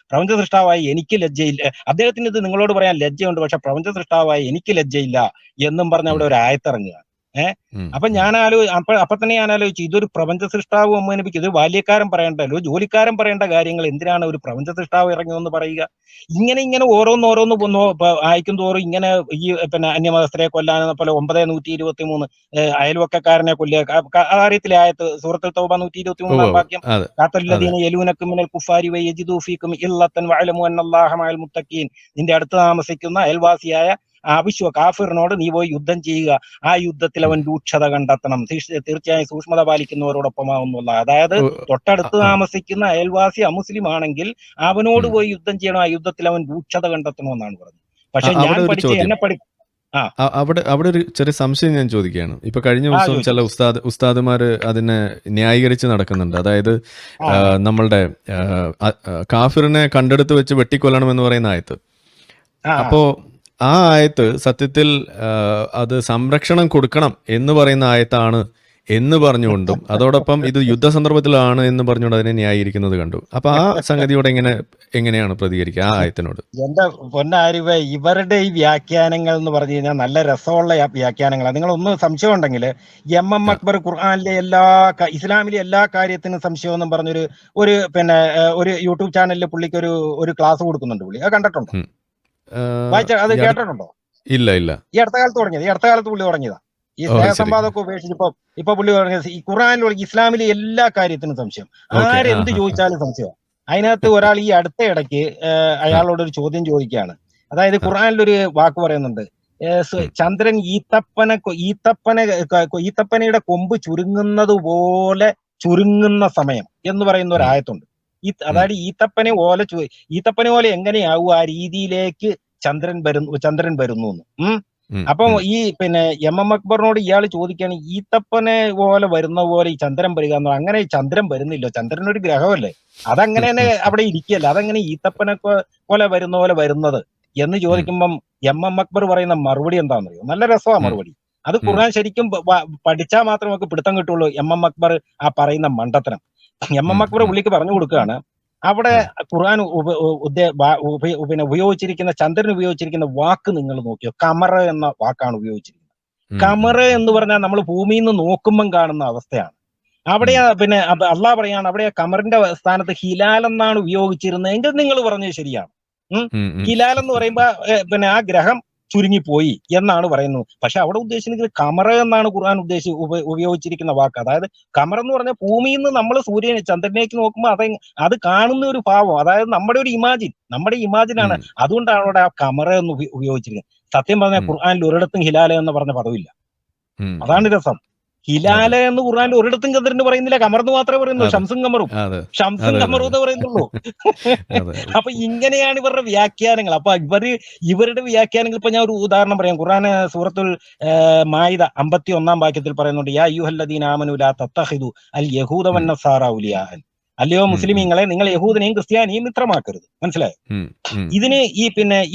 പ്രപഞ്ച സൃഷ്ടാവായി എനിക്ക് ലജ്ജയില്ല. അദ്ദേഹത്തിന് ഇത് നിങ്ങളോട് പറയാൻ ലജ്ജയുണ്ട്, പക്ഷെ പ്രപഞ്ച സൃഷ്ടാവായി എനിക്ക് ലജ്ജയില്ല എന്നും പറഞ്ഞ് അവിടെ ഒരു ആയത്തിറങ്ങുക. അപ്പൊ അപ്പൊ തന്നെ ഞാൻ ആലോചിച്ചു, ഇതൊരു പ്രപഞ്ച സൃഷ്ടാവ് മുഹമ്മദ് നബിക്ക് ഇത് ബാല്യക്കാരൻ പറയണ്ടല്ലോ, ജോലിക്കാരൻ പറയേണ്ട കാര്യങ്ങൾ എന്തിനാണ് ഒരു പ്രപഞ്ച സൃഷ്ടാവ് ഇറങ്ങിയെന്ന് പറയുക? ഇങ്ങനെ ഓരോന്ന് അയക്കും തോറും ഇങ്ങനെ ഈ അന്യമതസ്ഥരെ കൊല്ലാനെന്ന പോലെ 9:123 അയൽവക്കക്കാരനെ കൊല്ലുക. അറിയത്തിലെ ആയത്ത് സൂറത്തുൽ തൗബ 123 വാക്യം, ഖാത്തല്ലദീന യലൂനക്കും മിനൽ കുഫാരി വയജിദു ഫീകും ഇല്ലത്തൻ വഅലമു അന്നല്ലാഹ മഅൽ മുത്തഖീൻ. നിന്റെ അടുത്ത് താമസിക്കുന്ന അയൽവാസിയായ കാഫിറിനോട് നീ പോയി യുദ്ധം ചെയ്യുക, ആ യുദ്ധത്തിൽ അവൻ രൂക്ഷത കണ്ടെത്തണം, തീർച്ചയായും സൂക്ഷ്മത പാലിക്കുന്നവരോടൊപ്പമാവുന്നുള്ള. അതായത് തൊട്ടടുത്ത് താമസിക്കുന്ന അയൽവാസി അമുസ്ലിം ആണെങ്കിൽ അവനോട് പോയി യുദ്ധം ചെയ്യണം, ആ യുദ്ധത്തിൽ അവൻ രൂക്ഷത കണ്ടെത്തണമെന്നാണ് പറഞ്ഞത്. പക്ഷെ ഞാൻ അവിടെ ഒരു ചെറിയ സംശയം ഞാൻ ചോദിക്കുകയാണ്. ഇപ്പൊ കഴിഞ്ഞ ദിവസം ചില ഉസ്താദുമാര് അതിനെ ന്യായീകരിച്ച് നടക്കുന്നുണ്ട്. അതായത് നമ്മളുടെ കാഫിറിനെ കണ്ടെടുത്ത് വെച്ച് വെട്ടിക്കൊല്ലണം എന്ന് പറയുന്ന ആയത്ത്. അപ്പോ ആ ആയത്ത് സത്യത്തിൽ അത് സംരക്ഷണം കൊടുക്കണം എന്ന് പറയുന്ന ആയത്താണ് എന്ന് പറഞ്ഞുകൊണ്ടും അതോടൊപ്പം ഇത് യുദ്ധസന്ദർഭത്തിലാണ് എന്ന് പറഞ്ഞുകൊണ്ട് അതിനെ ന്യായീകരിക്കുന്നത് കണ്ടു. അപ്പൊ ആ സംഗതിയോടെ എങ്ങനെയാണ് പ്രതികരിക്കുക ആ ആയത്തിനോട്? എന്റെ പൊന്നാരിവേ, ഇവരുടെ ഈ വ്യാഖ്യാനങ്ങൾ എന്ന് പറഞ്ഞു കഴിഞ്ഞാൽ നല്ല രസമുള്ള വ്യാഖ്യാനങ്ങളാണ്. നിങ്ങളൊന്നും സംശയം ഉണ്ടെങ്കിൽ MM അക്ബർ ഖുർആനിലെ ഇസ്ലാമിലെ എല്ലാ കാര്യത്തിനും സംശയമെന്നും പറഞ്ഞൊരു ഒരു യൂട്യൂബ് ചാനലിൽ പുള്ളിക്ക് ഒരു ക്ലാസ് കൊടുക്കുന്നുണ്ട്. പുള്ളി അത് കണ്ടിട്ടുണ്ടോ? അത് കേട്ടിട്ടുണ്ടോ? ഇല്ല. ഈ അടുത്ത കാലത്ത് പുള്ളി തുടങ്ങിയതാ. ഈ സ്നേഹസംവാദമൊക്കെ ഉപേക്ഷിച്ച് ഇപ്പൊ പുള്ളി പറഞ്ഞത് ഈ ഖുർആനിലുള്ള ഇസ്ലാമിലെ എല്ലാ കാര്യത്തിനും സംശയം, ആരെന്ത് ചോദിച്ചാലും സംശയം. അതിനകത്ത് ഒരാൾ ഈ അടുത്ത ഇടയ്ക്ക് അയാളോട് ഒരു ചോദ്യം ചോദിക്കുകയാണ്. അതായത് ഖുർആനിലൊരു വാക്ക് പറയുന്നുണ്ട്, ചന്ദ്രൻ ഈത്തപ്പനയുടെ കൊമ്പ് ചുരുങ്ങുന്നത് പോലെ ചുരുങ്ങുന്ന സമയം എന്ന് പറയുന്ന ഒരു ആയത്തുണ്ട്. അതായത് ഈത്തപ്പന പോലെ എങ്ങനെയാവും ആ രീതിയിലേക്ക് ചന്ദ്രൻ വരുന്നു എന്ന്. അപ്പൊ ഈ എം അക്ബറിനോട് ഇയാൾ ചോദിക്കുകയാണ്, ഈത്തപ്പനെ പോലെ വരുന്ന പോലെ ഈ ചന്ദ്രൻ വരിക എന്ന്. അങ്ങനെ ചന്ദ്രൻ വരുന്നില്ല, ചന്ദ്രൻ ഒരു ഗ്രഹമല്ലേ, അതങ്ങനെ തന്നെ അവിടെ ഇരിക്കുകയല്ല, അതെങ്ങനെ ഈത്തപ്പനെ പോലെ വരുന്നത് എന്ന് ചോദിക്കുമ്പം എം അക്ബർ പറയുന്ന മറുപടി എന്താണെന്നറിയോ? നല്ല രസമാണ് മറുപടി. അത് ഖുർആൻ ശരിക്കും പഠിച്ചാൽ മാത്രമേ നമുക്ക് പിടുത്തം കിട്ടുള്ളൂ. എം അക്ബർ ആ പറയുന്ന മണ്ടത്തരം എം അക്ബർ പുള്ളിക്ക് പറഞ്ഞു കൊടുക്കുകയാണ്. അവിടെ ഖുർആൻ ഉപയോഗിച്ചിരിക്കുന്ന, ചന്ദ്രൻ ഉപയോഗിച്ചിരിക്കുന്ന വാക്ക് നിങ്ങൾ നോക്കിയോ? കമറ എന്ന വാക്കാണ് ഉപയോഗിച്ചിരിക്കുന്നത്. കമറ എന്ന് പറഞ്ഞാൽ നമ്മൾ ഭൂമിയിൽ നിന്ന് നോക്കുമ്പം കാണുന്ന അവസ്ഥയാണ്. അവിടെ അള്ളാഹ് പറയാണ്, അവിടെ കമറിന്റെ സ്ഥാനത്ത് ഹിലാൽ എന്നാണ് ഉപയോഗിച്ചിരുന്നത് എങ്കിൽ നിങ്ങൾ പറഞ്ഞത് ശരിയാണ്. ഹിലാൽ എന്ന് പറയുമ്പോ ആ ഗ്രഹം ചുരുങ്ങിപ്പോയി എന്നാണ് പറയുന്നത്. പക്ഷെ അവിടെ ഉദ്ദേശിച്ചിരിക്കുന്നത് കമറ എന്നാണ് ഖുർആൻ ഉപയോഗിച്ചിരിക്കുന്ന വാക്ക്. അതായത് കമറ എന്ന് പറഞ്ഞാൽ ഭൂമിയിൽ നിന്ന് നമ്മൾ ചന്ദ്രനിലേക്ക് നോക്കുമ്പോൾ അത് കാണുന്ന ഒരു ഭാവം, അതായത് നമ്മുടെ ഒരു നമ്മുടെ ഇമാജിനാണ്. അതുകൊണ്ടാണ് അവിടെ ആ കമറ എന്ന് ഉപയോഗിച്ചിരിക്കുന്നത്. സത്യം പറഞ്ഞാൽ ഖുർആനിൽ ഒരിടത്തും ഹിലാല എന്ന് പറഞ്ഞ പദവില്ല. അതാണ് രസം. ഹിലാല എന്ന് ഖുർആനിൽ ഒരിടത്തും ചന്ദ്രന് പറയുന്നില്ല, കമർന്ന് മാത്രമേ പറയുന്നുള്ളൂ. ഷംസും കമറും എന്ന് പറയുന്നുള്ളൂ. അപ്പൊ ഇങ്ങനെയാണ് ഇവരുടെ വ്യാഖ്യാനങ്ങൾ. അപ്പൊ ഇവരുടെ വ്യാഖ്യാനങ്ങൾ ഇപ്പൊ ഞാൻ ഒരു ഉദാഹരണം പറയാം. ഖുർആൻ സൂറത്തുൽ മാഇദ 51-ാം വാക്യത്തിൽ പറയുന്നുണ്ട്, യാ അയ്യുഹല്ലദീന ആമനൂ ലാ തത്തഖിദു അൽ യഹൂദ വന്നസാറ ഔലിയാഅൻ. അല്ലയോ മുസ്ലിമീങ്ങളെ, നിങ്ങൾ യഹൂദനെയും ക്രിസ്ത്യാനിയും മിത്രമാക്കരുത്. മനസ്സിലായോ? ഇതിന്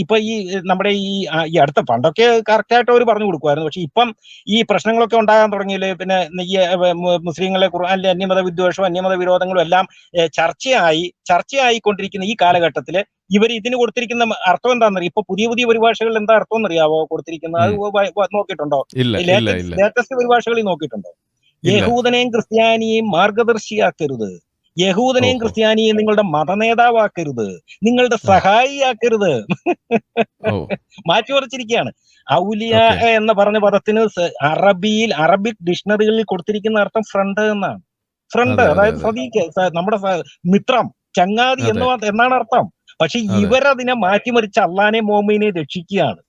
ഇപ്പൊ നമ്മുടെ ഈ അടുത്ത പണ്ടൊക്കെ കറക്റ്റായിട്ട് അവർ പറഞ്ഞു കൊടുക്കുമായിരുന്നു. പക്ഷെ ഇപ്പം ഈ പ്രശ്നങ്ങളൊക്കെ ഉണ്ടാകാൻ തുടങ്ങിയില്ലേ, ഈ മുസ്ലിങ്ങളെ ഖുർആനിലെ അന്യമത വിദ്വേഷവും അന്യമത വിരോധങ്ങളും എല്ലാം ചർച്ചയായിക്കൊണ്ടിരിക്കുന്ന ഈ കാലഘട്ടത്തില് ഇവർ ഇതിന് കൊടുത്തിരിക്കുന്ന അർത്ഥം എന്താണെന്നറിയാം? ഇപ്പൊ പുതിയ പരിഭാഷകളിൽ എന്താ അർത്ഥം എന്നറിയാവോ കൊടുത്തിരിക്കുന്നത്? അത് നോക്കിയിട്ടുണ്ടോ? ലേറ്റസ്റ്റ് പരിഭാഷകളിൽ നോക്കിയിട്ടുണ്ടോ? യഹൂദനെയും ക്രിസ്ത്യാനിയെയും മാർഗദർശിയാക്കരുത്, യഹൂദനെയും ക്രിസ്ത്യാനിയെയും നിങ്ങളുടെ മതനേതാവാക്കരുത്, നിങ്ങളുടെ സഹായിയാക്കരുത്. മാറ്റിമറിച്ചിരിക്കുകയാണ്. ഔലിയ എന്ന് പറഞ്ഞ പദത്തിന് അറബിക് ഡിക്ഷണറികളിൽ കൊടുത്തിരിക്കുന്ന അർത്ഥം ഫ്രണ്ട് എന്നാണ്. ഫ്രണ്ട് അതായത് സദീഖ്, നമ്മുടെ മിത്രം, ചങ്ങാതി എന്നാണ് അർത്ഥം. പക്ഷെ ഇവരതിനെ മാറ്റിമറിച്ച് അള്ളാനെ മോമിനെ രക്ഷിക്കുകയാണ്.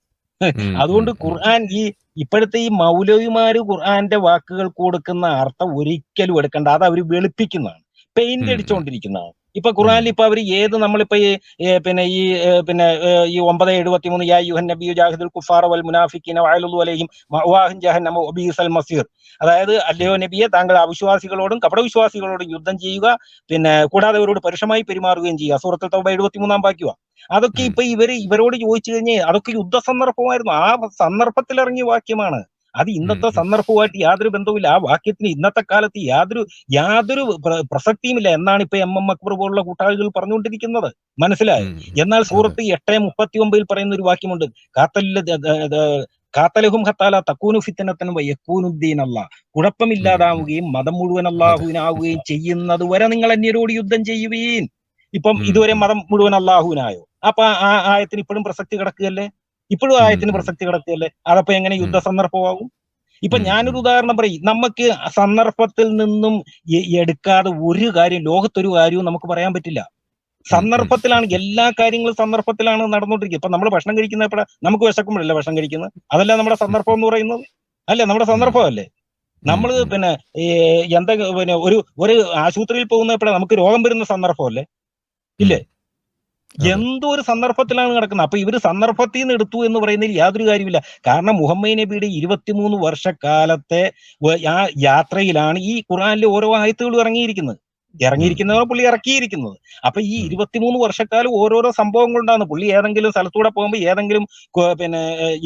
അതുകൊണ്ട് ഖുർആൻ ഇപ്പോഴത്തെ ഈ മൗലവിമാര് ഖുർആന്റെ വാക്കുകൾ കൊടുക്കുന്ന അർത്ഥം ഒരിക്കലും എടുക്കണ്ട. അത് അവർ വെളുപ്പിക്കുന്നതാണ്, പെയിന്റ് അടിച്ചുകൊണ്ടിരിക്കുന്നതാണ്. ഇപ്പൊ ഖുർആനിൽ ഇപ്പൊ അവർ നമ്മളിപ്പോ ഈ 9:73 യാ അയ്യുഹൻ നബിയ്യു ജാഹിദുൽ കുഫാറ വൽ മുനാഫിഖീന വഅലു അലൈഹിം മഅവാഹും ജഹന്നമ വബിഇസൽ മസീർ. അതായത് അല്ലയോ നബിയെ, താങ്കൾ അവിശ്വാസികളോടും കപടവിശ്വാസികളോടും യുദ്ധം ചെയ്യുക, കൂടാതെ അവരോട് പരുഷമായി പെരുമാറുകയും ചെയ്യുക. സൂറത്തുൽ തൗബ 73-ാം വാക്യമാണ്. അതൊക്കെ ഇപ്പൊ ഇവരോട് ചോദിച്ചു കഴിഞ്ഞാൽ അതൊക്കെ യുദ്ധ സന്ദർഭമായിരുന്നു. ആ സന്ദർഭത്തിൽ ഇറങ്ങിയ വാക്യമാണ്. അത് ഇന്നത്തെ സന്ദർഭവുമായിട്ട് യാതൊരു ബന്ധവുമില്ല. ആ വാക്യത്തിന് ഇന്നത്തെ കാലത്ത് യാതൊരു പ്രസക്തിയുമില്ല എന്നാണ് ഇപ്പൊ എം അക്ബർ പോലുള്ള കൂട്ടാളികൾ പറഞ്ഞുകൊണ്ടിരിക്കുന്നത്. മനസ്സിലായോ? എന്നാൽ സൂറത്ത് 8:39 പറയുന്ന ഒരു വാക്യമുണ്ട്, കാത്തലഹും ഹത്താല തക്കൂനു ഫിത്തനത്തനും വയക്കൂനുദ്ദീൻ അല്ലാ. കുഴപ്പമില്ലാതാവുകയും മതം മുഴുവൻ അള്ളാഹുവിനാവുകയും ചെയ്യുന്നത് വരെ നിങ്ങൾ അന്യരോട് യുദ്ധം ചെയ്യുവീൻ. ഇപ്പം ഇതുവരെ മതം മുഴുവൻ അള്ളാഹുവിനായോ? അപ്പൊ ആ ആയത്തിന് ഇപ്പോഴും പ്രസക്തി കിടക്കുകയല്ലേ? അതപ്പോ എങ്ങനെ യുദ്ധ സന്ദർഭമാകും? ഇപ്പൊ ഞാനൊരു ഉദാഹരണം പറയും. നമുക്ക് സന്ദർഭത്തിൽ നിന്നും എടുക്കാതെ ഒരു കാര്യം, ലോകത്തൊരു കാര്യവും നമുക്ക് പറയാൻ പറ്റില്ല. സന്ദർഭത്തിലാണ് എല്ലാ കാര്യങ്ങളും, സന്ദർഭത്തിലാണ് നടന്നുകൊണ്ടിരിക്കുന്നത്. ഇപ്പൊ നമ്മൾ ഭക്ഷണം കഴിക്കുന്ന എപ്പോഴാ? നമുക്ക് വിശക്കുമ്പോഴല്ലേ ഭക്ഷണം കഴിക്കുന്നത്? അതല്ല നമ്മുടെ സന്ദർഭം എന്ന് പറയുന്നത്? അല്ലേ, നമ്മുടെ സന്ദർഭമല്ലേ? നമ്മൾ ഒരു ആശുപത്രിയിൽ പോകുന്ന എപ്പോഴാ? നമുക്ക് രോഗം വരുന്ന സന്ദർഭമല്ലേ? ഇല്ലേ? എന്തോ ഒരു സന്ദർഭത്തിലാണ് നടക്കുന്നത്. അപ്പൊ ഇവര് സന്ദർഭത്തിൽ നിന്ന് എടുത്തു എന്ന് പറയുന്നതിൽ യാതൊരു കാര്യമില്ല. കാരണം മുഹമ്മദ് നബിയുടെ 23 വർഷക്കാലത്തെ യാത്രയിലാണ് ഈ ഖുർആനിലെ ഓരോ ആയത്തുകളും ഇറങ്ങിയിരിക്കുന്നത്. പുള്ളി ഇറക്കിയിരിക്കുന്നത്. അപ്പൊ ഈ 23 വർഷക്കാലം ഓരോരോ സംഭവങ്ങളുണ്ടാകുന്നു. പുള്ളി ഏതെങ്കിലും സ്ഥലത്തൂടെ പോകുമ്പോൾ ഏതെങ്കിലും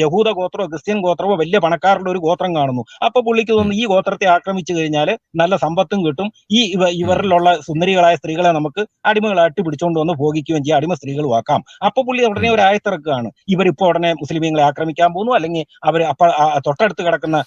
യഹൂദ ഗോത്രമോ ക്രിസ്ത്യൻ ഗോത്രമോ വലിയ പണക്കാരുടെ ഒരു ഗോത്രം കാണുന്നു. അപ്പൊ പുള്ളിക്ക് തോന്നുന്നു ഈ ഗോത്രത്തെ ആക്രമിച്ചു കഴിഞ്ഞാൽ നല്ല സമ്പത്തും കിട്ടും, ഇവരിലുള്ള സുന്ദരികളായ സ്ത്രീകളെ നമുക്ക് അടിമകളായിട്ട് പിടിച്ചുകൊണ്ട് വന്ന് ഭോഗിക്കുകയും ചെയ്യാം, അടിമ സ്ത്രീകൾ ആക്കാം. അപ്പൊ പുള്ളി ഉടനെ ഒരു ആയത്തിറക്കുകയാണ്, ഇവരിപ്പോ ഉടനെ മുസ്ലിമീങ്ങളെ ആക്രമിക്കാൻ പോകുന്നു, അല്ലെങ്കിൽ അവർ തൊട്ടടുത്ത് കിടക്കുന്ന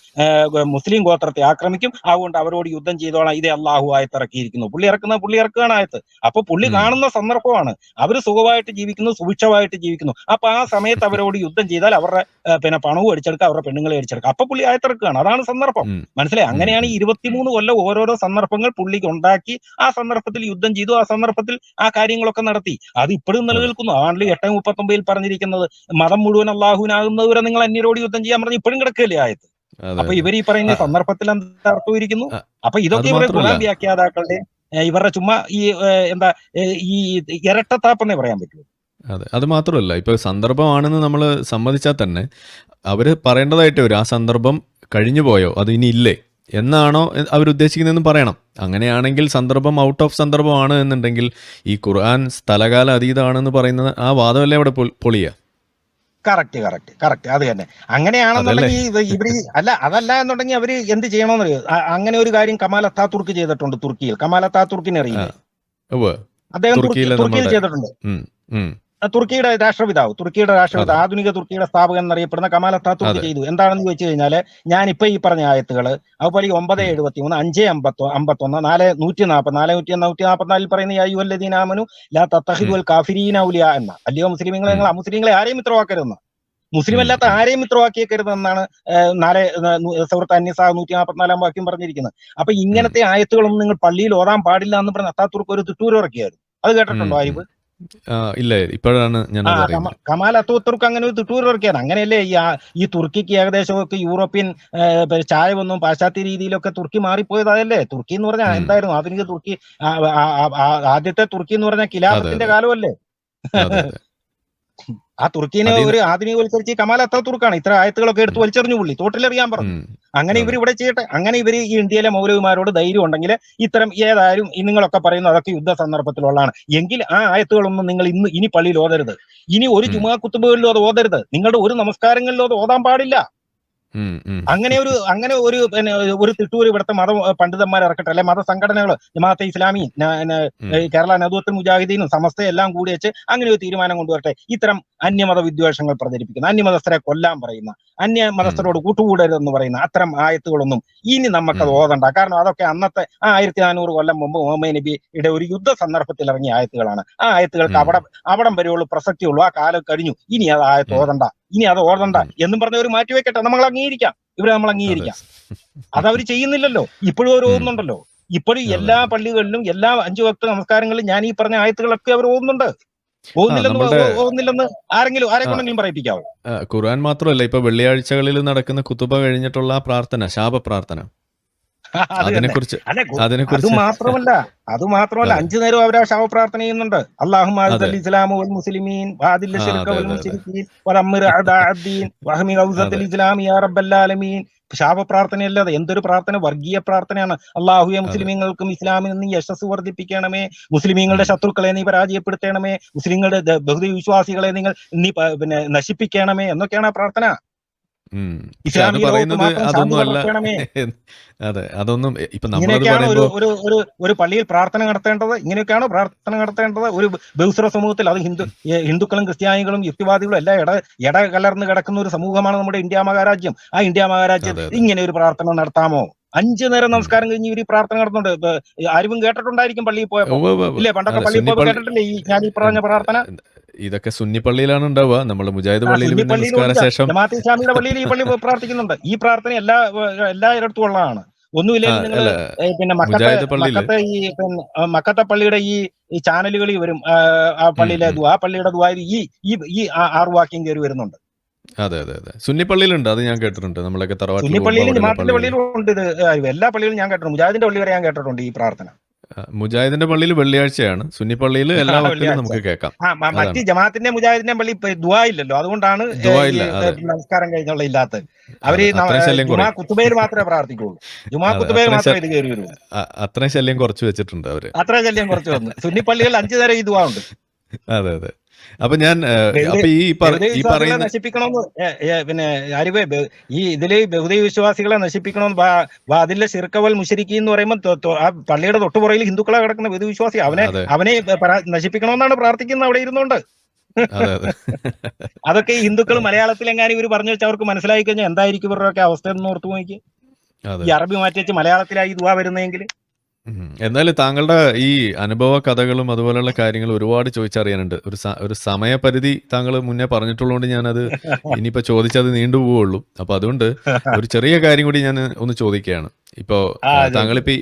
മുസ്ലിം ഗോത്രത്തെ ആക്രമിക്കും, അതുകൊണ്ട് അവരോട് യുദ്ധം ചെയ്തോളാം, ഇതേ അള്ളാഹു ആയത്തിറക്കിയിരിക്കുന്നു. പുള്ളി പുള്ളി ഇറക്കുകയാണ് ആയത്ത്. അപ്പൊ പുള്ളി കാണുന്ന സന്ദർഭമാണ്. അവര് സുഖമായിട്ട് ജീവിക്കുന്നു, സുഭിക്ഷമായിട്ട് ജീവിക്കുന്നു. അപ്പൊ ആ സമയത്ത് അവരോട് യുദ്ധം ചെയ്താൽ അവരുടെ പിന്നെ പണവും അടിച്ചെടുക്കുക, അവരുടെ പെണ്ണുങ്ങളെ അടിച്ചെടുക്കുക. അപ്പൊ പുള്ളി ആയത്തിറക്കുകയാണ്. അതാണ് സന്ദർഭം. മനസ്സിലായി? അങ്ങനെയാണ് ഈ 23 കൊല്ലം ഓരോരോ സന്ദർഭങ്ങൾ പുള്ളിക്ക് ഉണ്ടാക്കി. ആ സന്ദർഭത്തിൽ യുദ്ധം ചെയ്തു, ആ സന്ദർഭത്തിൽ ആ കാര്യങ്ങളൊക്കെ നടത്തി. അത് ഇപ്പോഴും നിലനിൽക്കുന്നു. ആണ്ടിൽ 8:39 പറഞ്ഞിരിക്കുന്നത് മതം മുഴുവൻ അള്ളാഹുവിനാകുന്നവരെ നിങ്ങൾ അന്യരോട് യുദ്ധം ചെയ്യാൻ പറഞ്ഞ് ഇപ്പോഴും കിടക്കുകയല്ലേ ആയത്ത്. അപ്പൊ ഇവർ ഈ പറയുന്ന സന്ദർഭത്തിൽ എന്താ അർത്ഥമായിരിക്കുന്നു? അപ്പൊ ഇതൊക്കെ ഇവരെ ഖുർആൻ വ്യാഖ്യാതാക്കളുടെ ഇവരുടെ ചുമ്മാ ഈ എന്താ ഈ ഇരട്ടത്താപ്പെന്നേ പറയാൻ പറ്റുള്ളൂ. അതെ, അത് മാത്രമല്ല, ഇപ്പൊ സന്ദർഭമാണെന്ന് നമ്മൾ സമ്മതിച്ചാൽ തന്നെ അവര് പറയേണ്ടതായിട്ട് വരും, ആ സന്ദർഭം കഴിഞ്ഞു പോയോ, അത് ഇനി ഇല്ലേ എന്നാണോ അവരുദ്ദേശിക്കുന്നതെന്ന് പറയണം. അങ്ങനെയാണെങ്കിൽ സന്ദർഭം ഔട്ട് ഓഫ് സന്ദർഭമാണ് എന്നുണ്ടെങ്കിൽ ഈ ഖുർആൻ സ്ഥലകാല അതീതമാണെന്ന് പറയുന്നത് ആ വാദമല്ലേ അവിടെ പൊളിയ. കറക്റ്റ് അത് തന്നെ. അങ്ങനെയാണെന്നുണ്ടെങ്കിൽ ഇവര് അതല്ല എന്നുണ്ടെങ്കിൽ അവര് എന്ത് ചെയ്യണമെന്നറിയോ? അങ്ങനെ ഒരു കാര്യം കമാൽ അത്താതുർക്ക് ചെയ്തിട്ടുണ്ട് തുർക്കിയിൽ. കമാൽ അത്താതുർക്കിനെ അറിയില്ലേ? അദ്ദേഹം തുർക്കിയിൽ ചെയ്തിട്ടുണ്ട്. തുർക്കിയുടെ രാഷ്ട്രപിതാവ്, ആധുനിക തുർക്കിയുടെ സ്ഥാപകൻ എന്നറിയപ്പെടുന്ന കമാൽ അത്താതുർക്ക് ചെയ്തു. എന്താണെന്ന് ചോദിച്ചു കഴിഞ്ഞാല്, ഞാനിപ്പോ ഈ പറഞ്ഞ ആയത്തുകള് അതുപോലെ 9:73, 5:51, 4:140 പറയുന്ന യഅയ്യുഹല്ലദീനാമനു ലാ തത്തഖിദുൽ കാഫിരീന ഔലിയാ എന്ന, അല്ലയോ മുസ്ലിമീങ്ങളെ, നിങ്ങൾ അമുസ്ലിങ്ങളെ ആരെയും മിത്രമാക്കരുതെന്ന്, മുസ്ലിം അല്ലാത്ത ആരെയും മിത്രമാക്കിയേക്കരുതെന്നാണ് സൂറത്ത് അന്നിസാ 144 വാക്യം പറഞ്ഞിരിക്കുന്നത്. അപ്പൊ ഇങ്ങനത്തെ ആയത്തുകളൊന്നും നിങ്ങൾ പള്ളിയിൽ ഓതാൻ പാടില്ല എന്ന് പറഞ്ഞ അത്താതുർക്ക് ഒരു തിട്ടൂര് ഇറക്കിയായിരുന്നു. അത് കേട്ടിട്ടുണ്ടോ ആരിഫ്? ഇല്ല, ഇപ്പോഴാണ് ഞാൻ കമാൽ അത്താതുർക്ക് അങ്ങനെ ഒരു തിട്ടൂർ ഇറക്കിയാണ്. അങ്ങനെയല്ലേ ഈ തുർക്കിക്ക് ഏകദേശമൊക്കെ യൂറോപ്യൻ ചായവൊന്നും പാശ്ചാത്യ രീതിയിലൊക്കെ തുർക്കി മാറിപ്പോയത്. അതല്ലേ തുർക്കി എന്ന് പറഞ്ഞാൽ എന്തായിരുന്നു? ആധുനിക തുർക്കി, ആദ്യത്തെ തുർക്കി എന്ന് പറഞ്ഞാൽ ഖിലാഫത്തിന്റെ കാലമല്ലേ? ആ തുർക്കിനെ ഒരു ആധുനികവൽക്കരിച്ച് കമാൽ അത്താതുർക്കാണ് ഇത്ര ആയത്തുകളൊക്കെ എടുത്ത് വലിച്ചെറിഞ്ഞു പുള്ളി, തോട്ടിലെറിയാൻ പറഞ്ഞു. അങ്ങനെ ഇവർ ഇവിടെ ചെയ്യട്ടെ. അങ്ങനെ ഇവർ ഈ ഇന്ത്യയിലെ മൗലവിമാരോട് ധൈര്യം ഉണ്ടെങ്കിൽ ഇത്തരം ഏതായാലും നിങ്ങളൊക്കെ പറയുന്നത് അതൊക്കെ യുദ്ധ സന്ദർഭത്തിലുള്ളതാണ് എങ്കിൽ ആ ആയത്തുകളൊന്നും നിങ്ങൾ ഇനി പള്ളിയിൽ ഓതരുത്. ഇനി ഒരു ജുമാ കുത്തുബകളിലും അത് ഓതരുത്. നിങ്ങളുടെ ഒരു നമസ്കാരങ്ങളിലും അത് ഓതാൻ പാടില്ല. അങ്ങനെ ഒരു പിന്നെ ഒരു തിട്ടൂർ ഇവിടുത്തെ മത പണ്ഡിതന്മാർ ഇറക്കട്ടെ, അല്ലെ മതസംഘടനകൾ, ജമാഅത്തെ ഇസ്ലാമി, കേരള നദുവത്തുൽ മുജാഹിദീനും സമസ്ത എല്ലാം കൂടി വെച്ച് അങ്ങനെ ഒരു തീരുമാനം കൊണ്ടുവരട്ടെ. ഇത്തരം അന്യമത വിദ്വേഷങ്ങൾ പ്രചരിപ്പിക്കുന്ന, അന്യമതസ്ഥരെ കൊല്ലാൻ പറയുന്ന, അന്യമതസ്ഥരോട് കൂട്ടുകൂടരുതെന്ന് പറയുന്ന അത്തരം ആയത്തുകളൊന്നും ഇനി നമുക്കത് ഓതണ്ട. കാരണം അതൊക്കെ അന്നത്തെ 1400 കൊല്ലം മുമ്പ് മുഹമ്മദ് നബിയുടെ ഒരു യുദ്ധ സന്ദർഭത്തിൽ ഇറങ്ങിയ ആയത്തുകളാണ്. ആ ആയത്തുകൾക്ക് അവിടം വരെയുള്ളൂ പ്രസക്തിയുള്ളൂ. ആ കാലം കഴിഞ്ഞു. ഇനി അത് ആയത്ത് ഓതണ്ട, ഇനി അത് ഓതണ്ട എന്നും പറഞ്ഞവർ മാറ്റിവെക്കട്ടെ. നമ്മൾ അംഗീകരിക്കാം, നമ്മൾ അംഗീകരിക്കാം. അതവർ ചെയ്യുന്നില്ലല്ലോ. ഇപ്പോഴും അവർ ഓതുന്നുണ്ടല്ലോ. ഇപ്പോഴും എല്ലാ പള്ളികളിലും എല്ലാ 5 വക്ത നമസ്കാരങ്ങളിലും ഞാൻ ഈ പറഞ്ഞ ആയത്തുകളൊക്കെ അവർ ഓതുന്നുണ്ട്. ഓതുന്നില്ലെന്ന് ആരെക്കൊണ്ടെങ്കിലും പറയിപ്പിക്കാവോ? ഖുർആൻ മാത്രമല്ല, ഇപ്പൊ വെള്ളിയാഴ്ചകളിൽ നടക്കുന്ന കുത്തുബ കഴിഞ്ഞിട്ടുള്ള പ്രാർത്ഥന, ശാപ പ്രാർത്ഥന, അത് മാത്രമല്ല 5 നേരം അവർ ശവപ്രാർത്ഥന ചെയ്യുന്നുണ്ട്. അല്ലാഹുമ്മ അഅ്സിൽ ഇസ്ലാമ വൽ മുസ്ലിമീൻ വഅദിൽ ശിർക വൽ മുശ്രിക്കീൻ വദമ്മിർ അഅദാഅദ്ദീൻ വഹ്മി ഗൗസത്തിൽ ഇസ്ലാം യാ റബ്ബൽ ആലമീൻ. ശാപപ്രാർത്ഥനയല്ലാതെ എന്തൊരു പ്രാർത്ഥന, വർഗീയ പ്രാർത്ഥനയാണ്. അല്ലാഹുവേ, മുസ്ലിമീങ്ങൾക്കും ഇസ്ലാമിനും നീ യശസ് വർദ്ധിപ്പിക്കണമേ, മുസ്ലിമീങ്ങളുടെ ശത്രുക്കളെ നീ പരാജയപ്പെടുത്തണമേ, മുസ്ലിങ്ങളുടെ ബഹുദൈവ വിശ്വാസികളെ നീ പിന്നെ നശിപ്പിക്കണമേ എന്നൊക്കെയാണ് ആ പ്രാർത്ഥന. ഇങ്ങനെയൊക്കെയാണ് ഒരു പള്ളിയിൽ പ്രാർത്ഥന നടത്തേണ്ടത്. ഇങ്ങനെയൊക്കെയാണോ പ്രാർത്ഥന നടത്തേണ്ടത്? ഒരു ബഹുസ്വര സമൂഹത്തിൽ, അത് ഹിന്ദുക്കളും ക്രിസ്ത്യാനികളും യുക്തിവാദികളും എല്ലാം ഇടകലർന്ന് കിടക്കുന്ന ഒരു സമൂഹമാണ് നമ്മുടെ ഇന്ത്യ മഹാരാജ്യം. ആ ഇന്ത്യ മഹാരാജ്യത്തിൽ ഇങ്ങനെ ഒരു പ്രാർത്ഥന നടത്താമോ? 5 നേരം നമസ്കാരം കഴിഞ്ഞ് ഇവർ പ്രാർത്ഥന നടത്തുന്നുണ്ട്. ആരും കേട്ടിട്ടുണ്ടായിരിക്കും പള്ളിയിൽ പോയപ്പോ, ഇല്ലേ? പണ്ടൊക്കെ പള്ളിയിൽ പോയപ്പോ കേട്ടിട്ടില്ലേ ഞാൻ ഈ പറഞ്ഞ പ്രാർത്ഥന? ഇതൊക്കെ സുന്നി പള്ളിയിലാണ് ഉണ്ടാവുക. നമ്മൾ മുജാഹിദ് പള്ളിയിൽ ജമാഅത്തെ ഇസ്ലാമിയുടെ പള്ളിയിൽ ഈ പള്ളി പ്രാർത്ഥിക്കുന്നുണ്ട്. ഈ പ്രാർത്ഥന എല്ലായിടത്തും ഉള്ളതാണ്. ഒന്നുമില്ലെങ്കിൽ നിങ്ങൾ പിന്നെ മക്കത്തെ പള്ളിയുടെ ഈ ചാനലുകളിൽ വരും ആ പള്ളിയിലെ ദുആ, പള്ളിയുടെ ദുആയിൽ ഈ 6 വാക്യം കയറി വരുന്നുണ്ട്. അതെ, സുന്നി പള്ളിയിലുണ്ട്, അത് ഞാൻ കേട്ടിട്ടുണ്ട്. നമ്മളൊക്കെ സുന്നി പള്ളിയിലും ജമാഅത്തിന്റെ പള്ളിയിലും ഉണ്ട് ഇത്. എല്ലാ പള്ളിയിലും ഞാൻ കേട്ടിട്ടുണ്ട്. മുജാഹിദിന്റെ പള്ളി വരെ ഞാൻ കേട്ടിട്ടുണ്ട് ഈ പ്രാർത്ഥന. മുജാഹിദിന്റെ പള്ളിയിൽ വെള്ളിയാഴ്ചയാണ്, സുന്നി പള്ളിയിൽ എല്ലാ വക്തിലും നമുക്ക് കേൾക്കാം. മറ്റ് ജമാഅത്തിന്റെ മുജാഹിദിന്റെ പള്ളി ദുആ ഇല്ലല്ലോ, അതുകൊണ്ടാണ് നമസ്കാരം കഴിഞ്ഞുള്ള ഇല്ലാത്തത്. അവര് ജുമാ കുത്തുബയിൽ മാത്രമേ പ്രാർത്ഥിക്കുള്ളൂ. ജുമാ കുത്തുബയിൽ മാത്രമേ ഇത് കയറി വരുള്ളൂ. അത്രയും ശല്യം കുറച്ച് വെച്ചിട്ടുണ്ട് അവര്. അത്രയും ശല്യം കുറച്ച് വന്നു. സുന്നി പള്ളികളിൽ 5 നേരം ഈ ദുആ ഉണ്ട്. അതെ. അപ്പൊ ഞാൻ നശിപ്പിക്കണമെന്ന് പിന്നെ ആരിഫേ, ഈ ഇതില് ബഹുദൈവ വിശ്വാസികളെ നശിപ്പിക്കണമെന്ന് അതിലെ ശിർക്കവൽ മുശ്രിക്കീൻ എന്ന് പറയുമ്പോൾ ആ പള്ളിയുടെ തൊട്ടുപുറയിൽ ഹിന്ദുക്കളെ കിടക്കുന്ന ബഹുദൈവ വിശ്വാസി അവനെ നശിപ്പിക്കണമെന്നാണ് പ്രാർത്ഥിക്കുന്നത് അവിടെ ഇരുന്നുകൊണ്ട്. അതൊക്കെ ഈ ഹിന്ദുക്കൾ മലയാളത്തിൽ എങ്ങാനും ഇവർ പറഞ്ഞു വെച്ചാൽ അവർക്ക് മനസ്സിലായി കഴിഞ്ഞാൽ എന്തായിരിക്കും ഇവരുടെയൊക്കെ അവസ്ഥ എന്ന് ഓർത്തു നോക്കി. ഈ അറബി മാറ്റി വെച്ച് മലയാളത്തിലായി ദുആ വരുന്നെങ്കിൽ എന്നാലും താങ്കളുടെ ഈ അനുഭവ കഥകളും അതുപോലെയുള്ള കാര്യങ്ങൾ ഒരുപാട് ചോദിച്ചറിയാനുണ്ട്. ഒരു സമയപരിധി താങ്കൾ മുന്നേ പറഞ്ഞിട്ടുള്ളതുകൊണ്ട് ഞാനത് ഇനിയിപ്പോൾ ചോദിച്ചത് നീണ്ടുപോവുള്ളൂ. അപ്പോൾ അതുകൊണ്ട് ഒരു ചെറിയ കാര്യം കൂടി ഞാൻ ഒന്ന് ചോദിക്കുകയാണ്. ഇപ്പോൾ താങ്കളിപ്പോൾ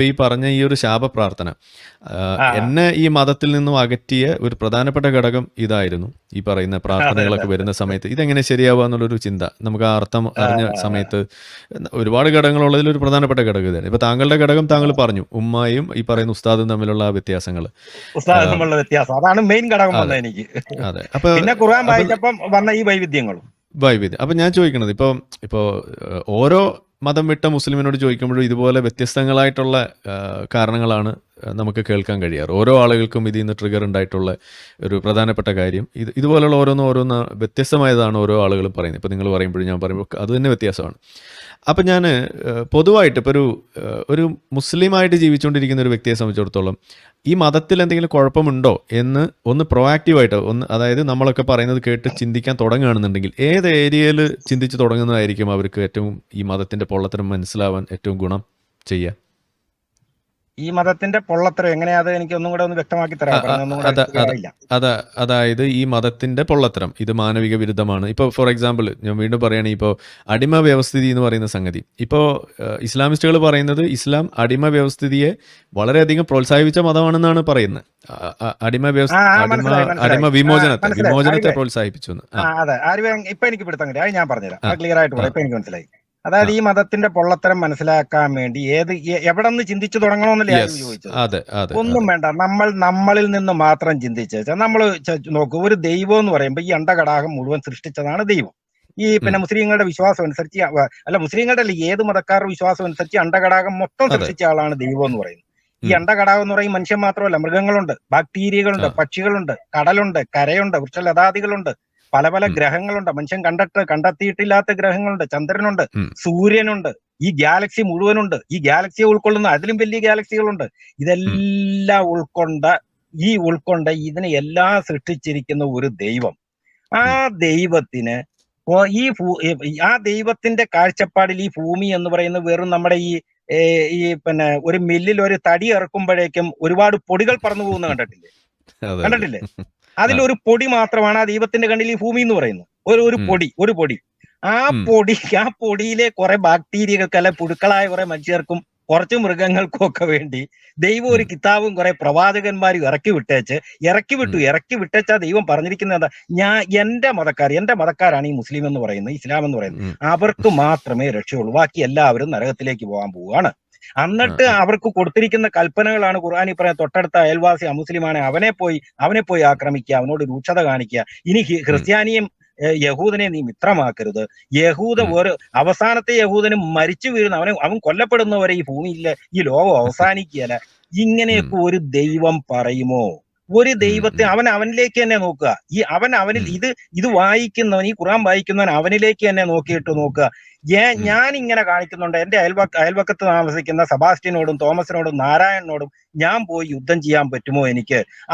ഈ പറഞ്ഞ ഈ ഒരു ശാപപ്രാർത്ഥന എന്നെ ഈ മതത്തിൽ നിന്നും അകറ്റിയ ഒരു പ്രധാനപ്പെട്ട ഘടകം ഇതായിരുന്നു. ഈ പറയുന്ന പ്രാർത്ഥനകളൊക്കെ വരുന്ന സമയത്ത് ഇതെങ്ങനെ ശരിയാവുക എന്നുള്ളൊരു ചിന്ത നമുക്ക് ആ അർത്ഥം അറിഞ്ഞ സമയത്ത് ഒരുപാട് ഘടകങ്ങളുള്ളതിൽ ഒരു പ്രധാനപ്പെട്ട ഘടകം ഇതാണ്. ഇപ്പോൾ താങ്കളുടെ ഘടകം താങ്കൾ പറഞ്ഞു, ഉമ്മായും ഈ പറയുന്ന ഉസ്താദും തമ്മിലുള്ള വ്യത്യാസങ്ങൾ. തമ്മിലുള്ള വ്യത്യാസം അതാണ് മെയിൻ ഘടകം വന്നത് എനിക്ക്. അതെ, അപ്പൊ പിന്നെ ഖുർആൻ വായിച്ചപ്പം വന്ന ഈ വൈവിധ്യങ്ങളും. അപ്പൊ ഞാൻ ചോദിക്കണത് ഇപ്പോ ഓരോ മതം വിട്ട മുസ്ലിമിനോട് ചോദിക്കുമ്പോഴും ഇതുപോലെ വ്യത്യസ്തങ്ങളായിട്ടുള്ള കാരണങ്ങളാണ് നമുക്ക് കേൾക്കാൻ കഴിയാറ്. ഓരോ ആളുകൾക്കും ഇതിൽ നിന്ന് ട്രിഗർ ഉണ്ടായിട്ടുള്ള ഒരു പ്രധാനപ്പെട്ട കാര്യം ഇതുപോലുള്ള ഓരോന്ന് വ്യത്യസ്തമായതാണ് ഓരോ ആളുകളും പറയുന്നത്. ഇപ്പോൾ നിങ്ങൾ പറയുമ്പോഴും ഞാൻ പറയുമ്പോൾ അത് തന്നെ വ്യത്യാസമാണ്. അപ്പം ഞാൻ പൊതുവായിട്ട് ഇപ്പോൾ ഒരു മുസ്ലിമായിട്ട് ജീവിച്ചുകൊണ്ടിരിക്കുന്ന ഒരു വ്യക്തിയെ സംബന്ധിച്ചിടത്തോളം ഈ മതത്തിൽ എന്തെങ്കിലും കുഴപ്പമുണ്ടോ എന്ന് ഒന്ന് പ്രൊആക്റ്റീവായിട്ട് അതായത് നമ്മളൊക്കെ പറയുന്നത് കേട്ട് ചിന്തിക്കാൻ തുടങ്ങുകയാണെന്നുണ്ടെങ്കിൽ ഏത് ഏരിയയിൽ ചിന്തിച്ച് തുടങ്ങുന്നതായിരിക്കും അവർക്ക് ഏറ്റവും ഈ മതത്തിൻ്റെ പൊള്ളത്തരം മനസ്സിലാവാൻ ഏറ്റവും ഗുണം ചെയ്യുക? ഈ മതത്തിന്റെ പൊള്ളത്തരം എങ്ങനെയാ, അത് എനിക്ക് ഒന്നും കൂടെ ഒന്ന് വ്യക്തമാക്കി തരാം. അതായത് ഈ മതത്തിന്റെ പൊള്ളത്തരം ഇത് മാനവിക വിരുദ്ധമാണ്. ഇപ്പോൾ ഫോർ എക്സാമ്പിൾ ഞാൻ വീണ്ടും പറയുകയാണെങ്കിൽ ഇപ്പോൾ അടിമ വ്യവസ്ഥിതി എന്ന് പറയുന്ന സംഗതി, ഇപ്പോൾ ഇസ്ലാമിസ്റ്റുകൾ പറയുന്നത് ഇസ്ലാം അടിമ വ്യവസ്ഥിതിയെ വളരെയധികം പ്രോത്സാഹിപ്പിച്ച മതമാണെന്നാണ് പറയുന്നത്. അടിമ വിമോചനത്തെ പ്രോത്സാഹിപ്പിച്ചു. അതെ, ഇപ്പൊ എനിക്ക് പിടുത്തം അത് ഞാൻ പറഞ്ഞുതരാം, ക്ലിയർ ആയിട്ട് പറയാം. ഇപ്പൊ എനിക്ക് മനസ്സിലായി. അതായത് ഈ മതത്തിന്റെ പൊള്ളത്തരം മനസ്സിലാക്കാൻ വേണ്ടി എവിടെ നിന്ന് ചിന്തിച്ചു തുടങ്ങണമെന്നല്ലേ ചോദിച്ചത്? ഒന്നും വേണ്ട, നമ്മളിൽ നിന്ന് മാത്രം ചിന്തിച്ച് നമ്മൾ നോക്കൂ. ഒരു ദൈവം എന്ന് പറയുമ്പോൾ ഈ അണ്ടകടാകം മുഴുവൻ സൃഷ്ടിച്ചതാണ് ദൈവം. ഈ പിന്നെ മുസ്ലിങ്ങളുടെ വിശ്വാസം അനുസരിച്ച്, അല്ല മുസ്ലിങ്ങളുടെ അല്ല, ഏത് മതക്കാരുടെ വിശ്വാസം അനുസരിച്ച് അണ്ടകടാകം മൊത്തം സൃഷ്ടിച്ച ആളാണ് ദൈവം എന്ന് പറയുന്നത്. ഈ അണ്ടകടാകം എന്ന് പറയും മനുഷ്യൻ മാത്രമല്ല, മൃഗങ്ങളുണ്ട്, ബാക്ടീരിയകളുണ്ട്, പക്ഷികളുണ്ട്, കടലുണ്ട്, കരയുണ്ട്, വൃക്ഷലതാദികളുണ്ട്, പല പല ഗ്രഹങ്ങളുണ്ട്, മനുഷ്യൻ കണ്ടെത്തിയിട്ടില്ലാത്ത ഗ്രഹങ്ങളുണ്ട്, ചന്ദ്രനുണ്ട്, സൂര്യനുണ്ട്, ഈ ഗാലക്സി മുഴുവനുണ്ട്, ഈ ഗാലക്സിയെ ഉൾക്കൊള്ളുന്ന അതിലും വലിയ ഗാലക്സികളുണ്ട്. ഇതെല്ലാം ഉൾക്കൊണ്ട് ഇതിനെ എല്ലാം സൃഷ്ടിച്ചിരിക്കുന്ന ഒരു ദൈവം. ആ ദൈവത്തിന് ആ ദൈവത്തിന്റെ കാഴ്ചപ്പാടിൽ ഈ ഭൂമി എന്ന് പറയുന്നത് വെറും നമ്മുടെ ഈ പിന്നെ ഒരു മില്ലിൽ ഒരു തടി ഇറക്കുമ്പോഴേക്കും ഒരുപാട് പൊടികൾ പറന്നു പോകുന്ന കണ്ടിട്ടില്ലേ? അതിലൊരു പൊടി മാത്രമാണ് ആ ദൈവത്തിന്റെ കണ്ണിൽ ഈ ഭൂമി എന്ന് പറയുന്നത്. ഒരു പൊടി. ആ പൊടിയിലെ കുറെ ബാക്ടീരിയകൾക്ക്, അല്ലെ പുഴുക്കളായ കുറെ മനുഷ്യർക്കും കുറച്ച് മൃഗങ്ങൾക്കും ഒക്കെ വേണ്ടി ദൈവം ഒരു കിതാബും കുറെ പ്രവാചകന്മാരും ഇറക്കി വിട്ടേച്ചാ ദൈവം പറഞ്ഞിരിക്കുന്നത് എന്താ? എന്റെ മതക്കാരാണ് ഈ മുസ്ലിം എന്ന് പറയുന്നത്, ഇസ്ലാം എന്ന് പറയുന്നത്, അവർക്ക് മാത്രമേ രക്ഷയുള്ളൂ, ബാക്കി എല്ലാവരും നരകത്തിലേക്ക് പോകാൻ പോവുകയാണ്. എന്നിട്ട് അവർക്ക് കൊടുത്തിരിക്കുന്ന കൽപ്പനകളാണ് ഖുർആൻ ഈ പറയാൻ, തൊട്ടടുത്ത അയൽവാസി അമുസ്ലിമാണ് അവനെ പോയി ആക്രമിക്കുക, അവനോട് രൂക്ഷത കാണിക്കുക. ഇനി ക്രിസ്ത്യാനിയും യഹൂദനെ നീ മിത്രമാക്കരുത്. അവസാനത്തെ യഹൂദന് മരിച്ചു വീഴുന്ന അവൻ കൊല്ലപ്പെടുന്നവരെ ഈ ഭൂമിയിലെ ഈ ലോകം അവസാനിക്കുകയല്ല. ഇങ്ങനെയൊക്കെ ഒരു ദൈവം പറയുമോ? ഒരു ദൈവത്തെ അവനിലേക്ക് തന്നെ നോക്കുക. അവനിൽ ഇത് വായിക്കുന്നവൻ, ഈ ഖുർആൻ വായിക്കുന്നവൻ അവനിലേക്ക് തന്നെ നോക്കുക. ഞാൻ ഇങ്ങനെ കാണിക്കുന്നുണ്ട്. എന്റെ അയൽവക്കത്ത് താമസിക്കുന്ന സെബാസ്റ്റ്യനോടും തോമസിനോടും നാരായണനോടും ഞാൻ പോയി യുദ്ധം ചെയ്യാൻ പറ്റുമോ?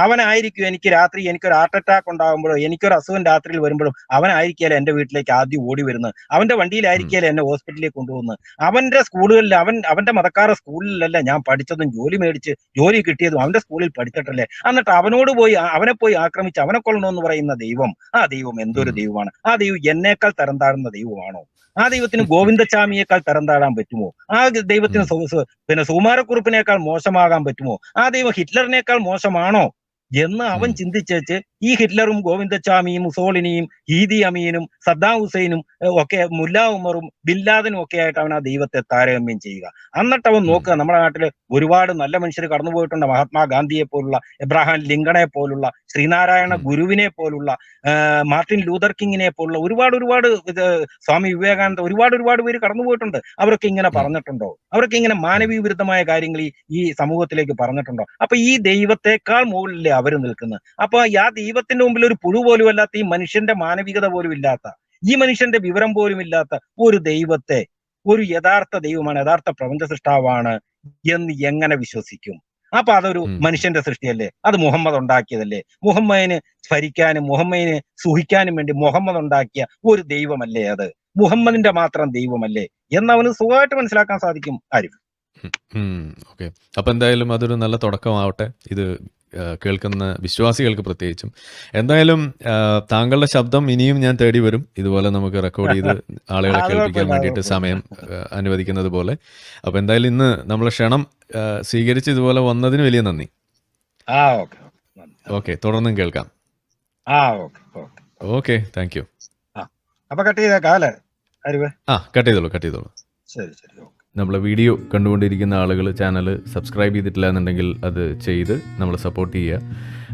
അവനായിരിക്കും എനിക്ക് രാത്രി എനിക്കൊരു ഹാർട്ട് അറ്റാക്ക് ഉണ്ടാകുമ്പോഴോ എനിക്കൊരു അസുഖം രാത്രിയിൽ വരുമ്പോഴും അവനായിരിക്കല എന്റെ വീട്ടിലേക്ക് ആദ്യം ഓടി വരുന്നത്. അവന്റെ വണ്ടിയിലായിരിക്കല എന്നെ ഹോസ്പിറ്റലിലേക്ക് കൊണ്ടുപോകുന്നത്. അവന്റെ സ്കൂളുകളിൽ അവന്റെ മതക്കാരുടെ സ്കൂളിലല്ല ഞാൻ പഠിച്ചതും ജോലി കിട്ടിയതും അവന്റെ സ്കൂളിൽ പഠിച്ചിട്ടല്ലേ. എന്നിട്ട് അവനെ പോയി ആക്രമിച്ച് അവനെ കൊല്ലണമെന്ന് പറയുന്ന ദൈവം, ആ ദൈവം എന്തൊരു ദൈവമാണ്? ആ ദൈവം എന്നേക്കാൾ തരം താഴ്ന്ന ദൈവമാണോ? ആ ദൈവത്തിന് ഗോവിന്ദചാമിയേക്കാൾ തരം താഴാൻ പറ്റുമോ? ആ ദൈവത്തിന് പിന്നെ സുകുമാരക്കുറുപ്പിനേക്കാൾ മോശമാകാൻ പറ്റുമോ? ആ ദൈവം ഹിറ്റ്ലറിനേക്കാൾ മോശമാണോ എന്ന് അവൻ ചിന്തിച്ചേച്ച് ഈ ഹിറ്റ്ലറും ഗോവിന്ദചാമിയും മുസോളിനിയും ഈദി അമീനും സദ്ദാം ഹുസൈനും ഒക്കെ മുല്ലാ ഉമറും ബിൻ ലാദനും ഒക്കെ ആയിട്ട് അവൻ ആ ദൈവത്തെ താരതമ്യം ചെയ്യുക. എന്നിട്ട് അവൻ നോക്കുക, നമ്മുടെ നാട്ടില് ഒരുപാട് നല്ല മനുഷ്യർ കടന്നുപോയിട്ടുണ്ട്. മഹാത്മാഗാന്ധിയെ പോലുള്ള, എബ്രഹാം ലിങ്കണെ പോലുള്ള, ശ്രീനാരായണ ഗുരുവിനെ പോലുള്ള, മാർട്ടിൻ ലൂതർ കിങ്ങിനെ പോലുള്ള ഒരുപാട് സ്വാമി വിവേകാനന്ദ ഒരുപാട് പേര് കടന്നുപോയിട്ടുണ്ട്. അവരൊക്കെ ഇങ്ങനെ പറഞ്ഞിട്ടുണ്ടോ? അവരൊക്കെ ഇങ്ങനെ മാനവീയ വിരുദ്ധമായ കാര്യങ്ങൾ ഈ സമൂഹത്തിലേക്ക് പറഞ്ഞിട്ടുണ്ടോ? അപ്പൊ ഈ ദൈവത്തെക്കാൾ മുകളിലേ അവര് നിൽക്കുന്നത്. അപ്പൊ ആ ദൈവത്തിന്റെ മുമ്പിൽ ഒരു പുഴു പോലും അല്ലാത്ത, ഈ മനുഷ്യന്റെ മാനവികത പോലും ഇല്ലാത്ത, ഈ മനുഷ്യന്റെ വിവരം പോലും ഇല്ലാത്ത ഒരു ദൈവത്തെ ഒരു യഥാർത്ഥ ദൈവമാണ്, യഥാർത്ഥ പ്രപഞ്ച സൃഷ്ടാവാണ് എന്ന് എങ്ങനെ വിശ്വസിക്കും? അപ്പൊ അതൊരു മനുഷ്യന്റെ സൃഷ്ടിയല്ലേ? അത് മുഹമ്മദ് ഉണ്ടാക്കിയതല്ലേ? മുഹമ്മദിന് ഭരിക്കാനും മുഹമ്മദിനെ സുഹിക്കാനും വേണ്ടി മുഹമ്മദ് ഉണ്ടാക്കിയ ഒരു ദൈവമല്ലേ അത്? മുഹമ്മദിന്റെ മാത്രം ദൈവമല്ലേ എന്നവന് സുഖമായിട്ട് മനസ്സിലാക്കാൻ സാധിക്കും. ആരിഫ് ഓക്കെ. അപ്പോൾ എന്തായാലും അതൊരു നല്ല തുടക്കമാവട്ടെ. ഇത് കേൾക്കുന്ന വിശ്വാസികൾക്ക് പ്രത്യേകിച്ചും. എന്തായാലും താങ്കളുടെ ശബ്ദം ഇനിയും ഞാൻ തേടി വരും. ഇതുപോലെ നമുക്ക് റെക്കോർഡ് ചെയ്ത് ആളുകളെ അത് കേൾപ്പിക്കാൻ കുഴപ്പമില്ല, അത് വേണ്ടിയിട്ട് കുഴപ്പമില്ല. സമയം അനുവദിക്കുന്നത് പോലെ. അപ്പോൾ എന്തായാലും ഇന്ന് നമ്മളെ ക്ഷണം സ്വീകരിച്ച് ഇതുപോലെ വന്നതിന് വലിയ നന്ദി. ഓക്കെ ഓക്കെ, തുടർന്നും കേൾക്കാം. Okay okay okay, thank you. അപ്പൊ കട്ട് ചെയ്തേക്കാം അല്ലേ അരുവേ? കട്ട് ചെയ്തോളൂ. ശരി ശരി ഓക്കെ. നമ്മളെ വീഡിയോ കണ്ടുകൊണ്ടിരിക്കുന്ന ആളുകൾ ചാനൽ സബ്സ്ക്രൈബ് ചെയ്തിട്ടില്ല എന്നുണ്ടെങ്കിൽ അത് ചെയ്ത് നമ്മളെ സപ്പോർട്ട് ചെയ്യുക.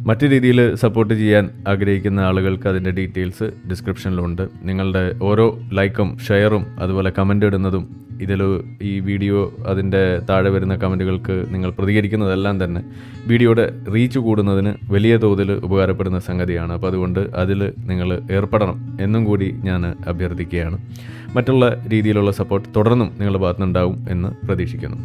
മറ്റു രീതിയിൽ സപ്പോർട്ട് ചെയ്യാൻ ആഗ്രഹിക്കുന്ന ആളുകൾക്ക് അതിൻ്റെ ഡീറ്റെയിൽസ് ഡിസ്ക്രിപ്ഷനിലുണ്ട്. നിങ്ങളുടെ ഓരോ ലൈക്കും ഷെയറും അതുപോലെ കമൻ്റ് ഇടുന്നതും ഇതിൽ ഈ വീഡിയോ അതിൻ്റെ താഴെ വരുന്ന കമൻറ്റുകൾക്ക് നിങ്ങൾ പ്രതികരിക്കുന്നതെല്ലാം തന്നെ വീഡിയോയുടെ റീച്ച് കൂടുന്നതിന് വലിയ തോതിൽ ഉപകാരപ്പെടുന്ന സംഗതിയാണ്. അപ്പോൾ അതുകൊണ്ട് അതിൽ നിങ്ങൾ ഏർപ്പെടണം എന്നും കൂടി ഞാൻ അഭ്യർത്ഥിക്കുകയാണ്. മറ്റുള്ള രീതിയിലുള്ള സപ്പോർട്ട് തുടർന്നും നിങ്ങളുടെ ഭാഗത്തുനിന്നുണ്ടാവും എന്ന് പ്രതീക്ഷിക്കുന്നു.